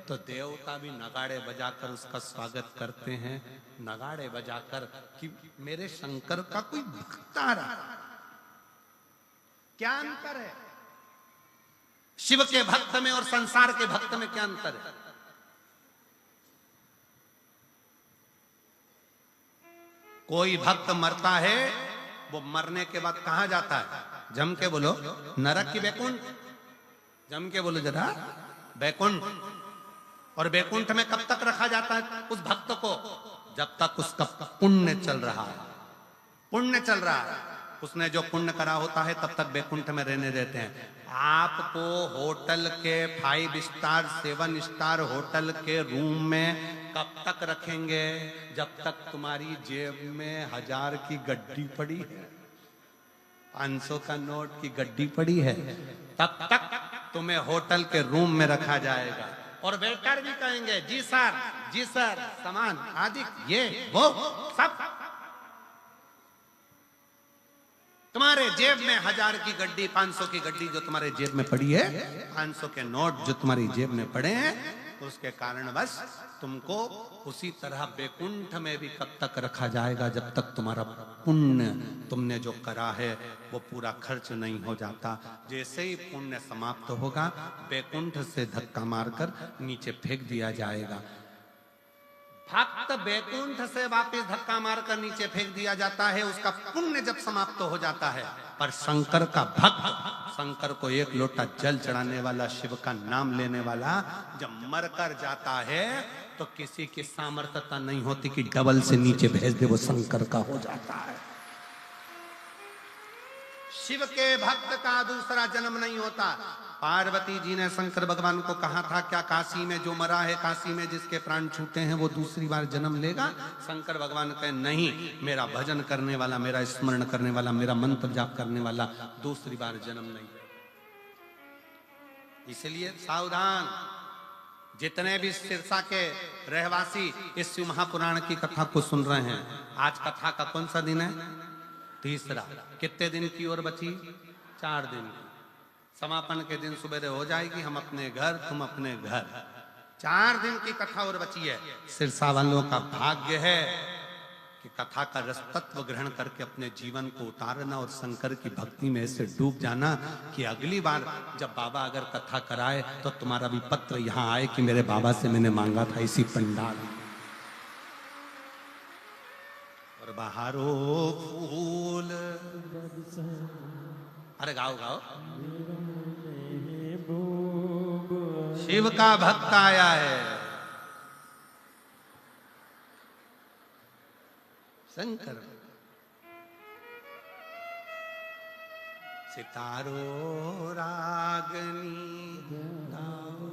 तो देवता भी नगाड़े बजाकर उसका स्वागत करते हैं, नगाड़े बजाकर कि मेरे शंकर का कोई भक्त आ रहा। क्या अंतर है शिव के भक्त में और संसार के भक्त में? क्या अंतर है? कोई भक्त मरता है, वो मरने के बाद कहां जाता है? जम के बोलो, नरक की बैकुंठ? जम के बोलो जरा, बैकुंठ। और बैकुंठ में कब तक रखा जाता है उस भक्त को? जब तक उसका पुण्य चल रहा है। पुण्य चल रहा है, उसने जो पुण्य करा होता है तब तक बैकुंठ में रहने देते हैं। आपको होटल के 5 स्टार 7 स्टार होटल के रूम में कब तक रखेंगे? जब तक तुम्हारी जेब में 1000 की गड्डी पड़ी है, 500 का नोट की गड्डी पड़ी है, तब तक तुम्हें होटल के रूम में रखा जाएगा। और वेटर भी कहेंगे जी सर, सामान आदि ये वो सब। तुम्हारे जेब में 1000 की गड्डी, 500 की गड्डी जो तुम्हारे जेब में पड़ी है, 500 के नोट जो तुम्हारी जेब में पड़े हैं, उसके कारण बस तुमको उसी तरह बैकुंठ में भी कब तक रखा जाएगा? जब तक तुम्हारा पुण्य, तुमने जो करा है वो पूरा खर्च नहीं हो जाता। जैसे ही पुण्य समाप्त होगा, बैकुंठ से धक्का मारकर नीचे फेंक दिया जाएगा। भक्त बैकुंठ से वापस धक्का मारकर नीचे फेंक दिया जाता है, उसका पुण्य जब समाप्त हो जाता है। पर शंकर का भक्त, शंकर को 1 लोटा जल चढ़ाने वाला, शिव का नाम लेने वाला जब मरकर जाता है तो किसी की सामर्थ्यता नहीं होती कि डबल से नीचे भेज दे, वो शंकर का हो जाता है। शिव के भक्त का दूसरा जन्म नहीं होता। पार्वती जी ने शंकर भगवान को कहा था, क्या काशी में जो मरा है, काशी में जिसके प्राण छूटे हैं, वो दूसरी बार जन्म लेगा? शंकर भगवान कहे नहीं, मेरा भजन करने वाला, मेरा स्मरण करने वाला, मेरा मंत्र जाप करने वाला दूसरी बार जन्म नहीं। इसलिए सावधान, जितने भी सिरसा के रहवासी इस शिव महापुराण की कथा को सुन रहे हैं, आज कथा का कौन सा दिन है? तीसरा। कितने दिन की और बची? 4 दिन की। समापन के दिन सुबह हो जाएगी, हम अपने घर, तुम अपने घर। 4 दिन की कथा और बची है। सिरसा वालों का भाग्य है कि कथा का रस तत्व ग्रहण करके अपने जीवन को उतारना और शंकर की भक्ति में ऐसे डूब जाना कि अगली बार जब बाबा अगर कथा कराए तो तुम्हारा भी पत्र यहाँ आए कि मेरे बाबा से मैंने मांगा था इसी पंडाल। और बहारो फूल, अरे गाओ गाओ। शिव का भक्त आया है, शंकर। सितारो रागनी गाओ,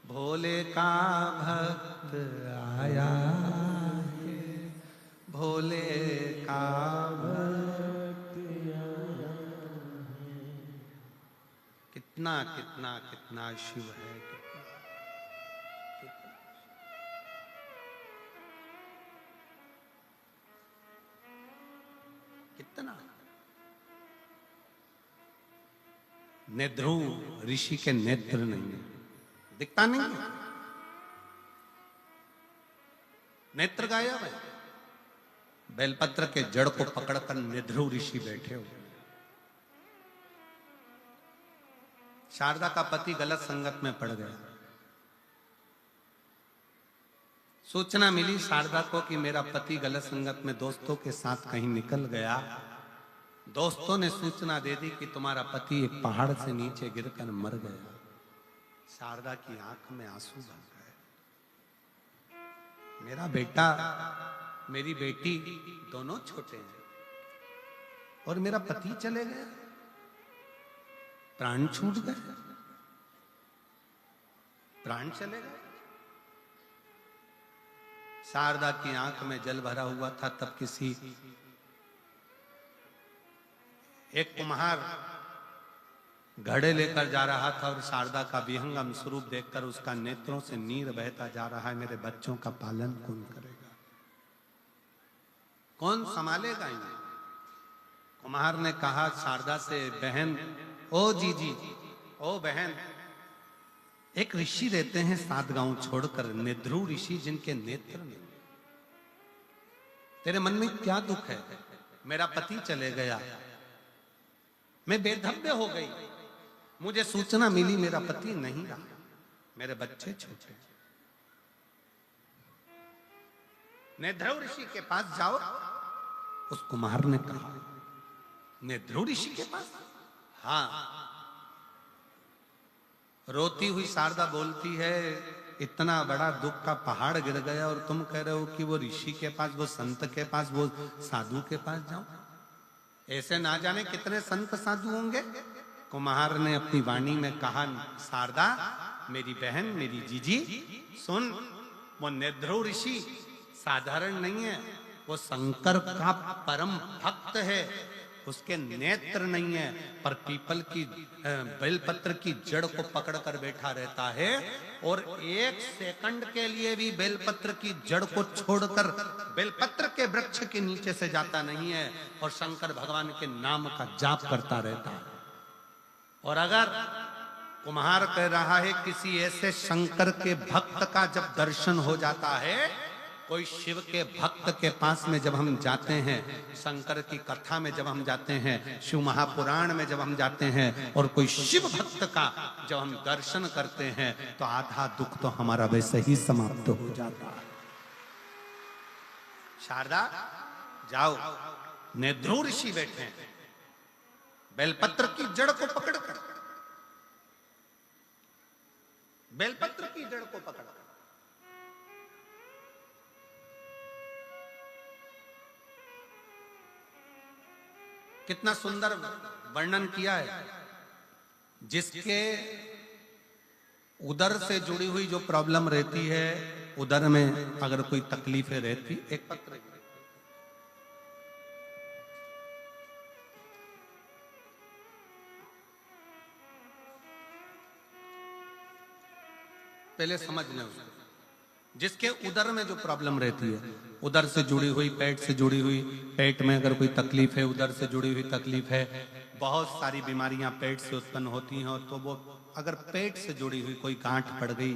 भोले का भक्त आया है, भोले का भक्त आया है। कितना कितना कितना शिव है, कितना। नेध्रुव ऋषि के नेत्र नहीं, दिखता नहीं है, नेत्र गायब है। बेलपत्र के जड़ को पकड़कर नेध्रुव ऋषि बैठे हो। शारदा का पति गलत संगत में पड़ गया। सूचना मिली शारदा को कि मेरा पति गलत संगत में दोस्तों के साथ कहीं निकल गया। दोस्तों ने सूचना दे दी कि तुम्हारा पति एक पहाड़ से नीचे गिरकर मर गया। शारदा की आंख में आंसू भर गए। मेरा बेटा, मेरी बेटी दोनों छोटे हैं और मेरा पति चले गए, प्राण छूट गए, प्राण चले गए। शारदा की आंख में जल भरा हुआ था। तब किसी एक कुम्हार घड़े लेकर जा रहा था और शारदा का विहंगम स्वरूप देखकर उसका नेत्रों से नीर बहता जा रहा है। मेरे बच्चों का पालन कौन करेगा, कौन संभालेगा इन्हें? कुम्हार ने कहा शारदा से, बहन ओ जी जी, ओ बहन, एक ऋषि रहते हैं 7 गांव छोड़कर, निध्रु ऋषि, जिनके नेत्र नहीं। तेरे मन में क्या दुख है? मेरा पति चले गया, मैं बेधव्य हो गई, मुझे सूचना मिली मेरा पति नहीं रहा, मेरे बच्चे छोटे। निध्रु ऋषि के पास जाओ। उस कुम्हार ने कहा, निध्रु ऋषि के पास? हाँ। रोती हुई शारदा बोलती है, इतना बड़ा दुख का पहाड़ गिर गया और तुम कह रहे हो कि वो ऋषि के पास, वो संत के पास, वो साधु के पास जाओ। ऐसे ना जाने कितने संत साधु होंगे। कुम्हार ने अपनी वाणी में कहा, शारदा मेरी बहन, मेरी जीजी सुन, वो निध्रु ऋषि साधारण नहीं है, वो शंकर का परम भक्त है। उसके नेत्र नहीं है, पर पीपल की बेलपत्र की जड़ को पकड़ कर बैठा रहता है और 1 सेकंड के लिए भी बेलपत्र की जड़ को छोड़कर बेलपत्र के वृक्ष के नीचे से जाता नहीं है और शंकर भगवान के नाम का जाप करता रहता है। और अगर कुम्हार कह रहा है किसी ऐसे शंकर के भक्त का जब दर्शन हो जाता है, कोई शिव के भक्त के पास में जब हम जाते हैं, शंकर की कथा में जब हम जाते हैं, शिव महापुराण में जब हम जाते हैं और कोई शिव भक्त का जब हम दर्शन करते हैं, तो आधा दुख तो हमारा वैसे ही समाप्त हो जाता है। शारदा जाओ, निध्रु ऋषि बैठे हैं, बेलपत्र की जड़ को पकड़कर, बेलपत्र की जड़ को पकड़कर। कितना सुंदर वर्णन किया है। जिसके उदर से जुड़ी हुई जो प्रॉब्लम रहती है, उदर में अगर कोई तकलीफें रहती, एक पत्र पहले समझ लें उसको। जिसके उदर में जो प्रॉब्लम रहती है, उदर से जुड़ी हुई, पेट से जुड़ी हुई, पेट में अगर कोई तकलीफ है, उदर से जुड़ी हुई तकलीफ है, बहुत सारी बीमारियां पेट से उत्पन्न होती हैं। तो वो अगर पेट से जुड़ी हुई कोई गांठ पड़ गई,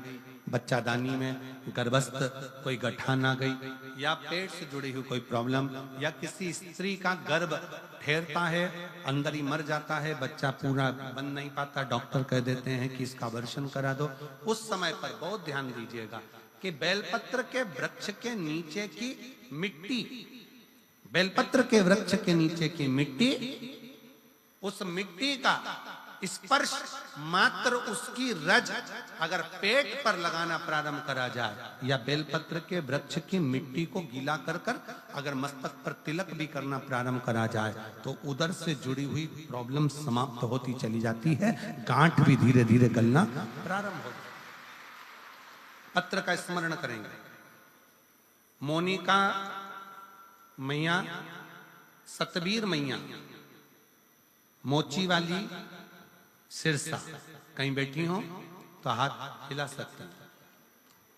बच्चादानी में गर्भस्थ कोई गठान आ गई, या पेट से जुड़ी हुई कोई प्रॉब्लम, या किसी स्त्री का गर्भ ठहरता है, अंदर ही मर जाता है, बच्चा पूरा बन नहीं पाता, डॉक्टर कह देते हैं कि इसका अबॉर्शन करा दो, उस समय पर बहुत ध्यान दीजिएगा कि बेलपत्र के वृक्ष के नीचे की मिट्टी, बेलपत्र के वृक्ष के नीचे की मिट्टी, उस मिट्टी का स्पर्श मात्र, उसकी रज अगर पेट पर लगाना प्रारंभ करा जाए, या बेलपत्र के वृक्ष की मिट्टी को गीला कर कर अगर मस्तक पर तिलक भी करना प्रारंभ करा जाए, तो उदर से जुड़ी हुई प्रॉब्लम समाप्त होती चली जाती है, गांठ भी धीरे धीरे गलना प्रारंभ होती। पत्र का स्मरण करेंगे। मोनिका मैया, सतबीर मैया, मोची वाली सिरसा, कहीं बैठी हो तो हाथ हिला सकते हैं।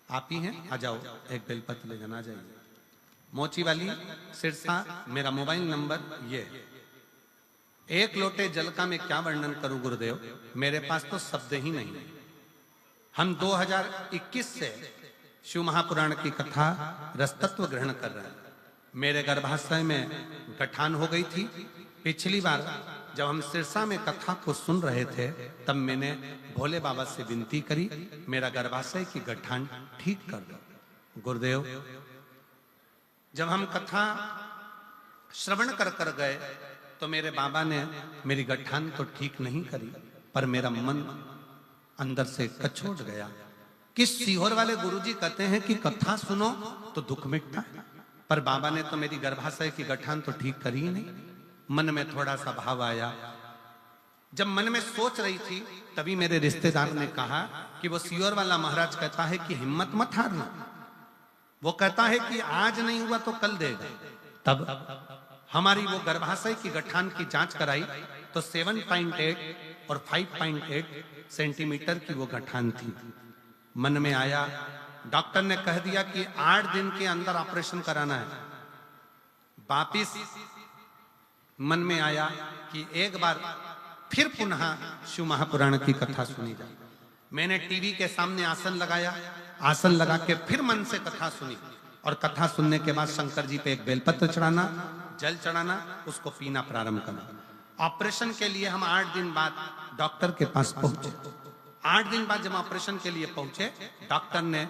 आप ही हैं, आ जाओ, एक बेलपत्र ले जाना जाइए। मोची वाली सिरसा, मेरा मोबाइल नंबर ये। 1 लोटे जल का मैं क्या वर्णन करूं गुरुदेव, मेरे पास तो शब्द ही नहीं है। हम 2021 से शिव महापुराण की कथा रसतत्व ग्रहण कर रहे हैं। मेरे गर्भाशय में गठान हो गई थी। पिछली बार जब हम सिरसा में कथा को सुन रहे थे, तब मैंने भोले बाबा से विनती करी, मेरा गर्भाशय की गठान ठीक कर दो। गुरुदेव, जब हम कथा श्रवण कर कर गए तो मेरे बाबा ने मेरी गठान तो ठीक नहीं करी, पर मेरा मन अंदर से कचोट गया कि सीहोर वाले गुरुजी कहते हैं कि कथा सुनो तो दुख मिटता है, पर बाबा ने तो मेरी गर्भाशय की गठान तो ठीक करी ही नहीं। मन में थोड़ा सा भाव आया। जब मन में सोच रही थी, तभी मेरे रिश्तेदार ने कहा कि वो सीहोर वाला महाराज कहता है कि हिम्मत मत हारना, वो कहता है कि आज नहीं हुआ तो कल देगा। तब हमारी वो गर्भाशय की गठान की जांच कराई तो 7.8 और 5.8 सेंटीमीटर की वो गठान थी। मन में आया, डॉक्टर ने कह दिया कि 8 दिन के अंदर ऑपरेशन कराना है। वापिस मन में आया कि एक बार फिर पुनः शिव महापुराण की कथा सुनी जाए। मैंने टीवी के सामने आसन लगाया, आसन लगा के फिर मन से कथा सुनी, और कथा सुनने के बाद शंकर जी पे एक बेलपत्र चढ़ाना, जल चढ़ाना, उसको पीना प्रारंभ करना। ऑपरेशन के लिए हम 8 दिन बाद डॉक्टर के पास पहुंचे। 8 दिन बाद जब ऑपरेशन के लिए पहुंचे, डॉक्टर ने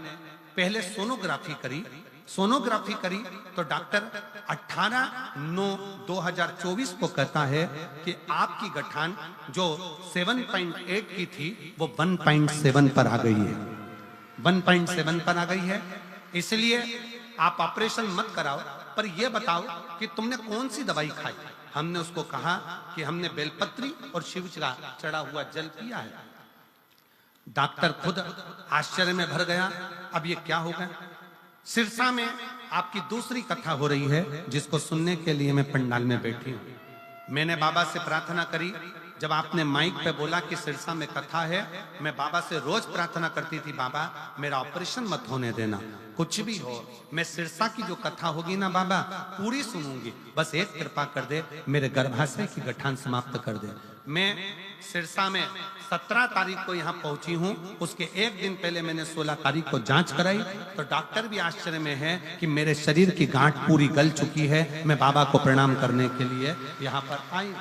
पहले सोनोग्राफी करी। सोनोग्राफी करी तो डॉक्टर 18/9/2024 को कहता है कि आपकी गठान जो 7.8 की थी वो 1.7 पर आ गई है, 1.7 पर आ गई है। इसलिए आप ऑपरेशन मत कराओ, पर यह बताओ कि तुमने कौन सी दवाई खाई। हमने उसको कहा कि हमने बेलपत्री और शिव का चढ़ा हुआ जल पिया है। डॉक्टर खुद आश्चर्य में भर गया, अब ये क्या होगा। सिरसा में आपकी दूसरी कथा हो रही है, जिसको सुनने के लिए मैं पंडाल में बैठी हूं। मैंने बाबा से प्रार्थना करी, जब आपने माइक पे बोला कि सिरसा में कथा है, मैं बाबा से रोज प्रार्थना करती थी, बाबा मेरा ऑपरेशन मत होने देना, कुछ भी हो, मैं सिरसा की जो कथा होगी ना बाबा पूरी सुनूंगी, बस एक कृपा कर दे, मेरे गर्भाशय की गठान समाप्त कर दे। मैं सिरसा में 17 तारीख को यहाँ पहुंची हूँ, उसके एक दिन पहले मैंने 16 तारीख को जांच कराई, तो डॉक्टर भी आश्चर्य में है कि मेरे शरीर की गांठ पूरी गल चुकी है। मैं बाबा को प्रणाम करने के लिए यहाँ पर आई,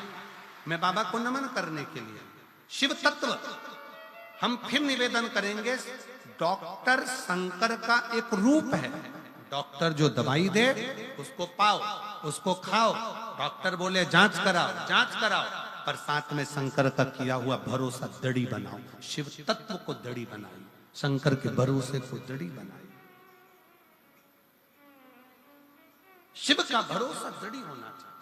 मैं बाबा को नमन करने के लिए। शिव तत्व हम फिर निवेदन करेंगे, डॉक्टर शंकर का एक रूप है। डॉक्टर जो दवाई दे उसको पाओ, उसको खाओ। डॉक्टर बोले जांच कराओ, जांच कराओ, पर साथ में शंकर का किया हुआ भरोसा दड़ी बनाओ। शिव तत्व को दड़ी बनाई, शंकर के भरोसे को दड़ी बनाई। शिव का भरोसा दड़ी होना चाहिए।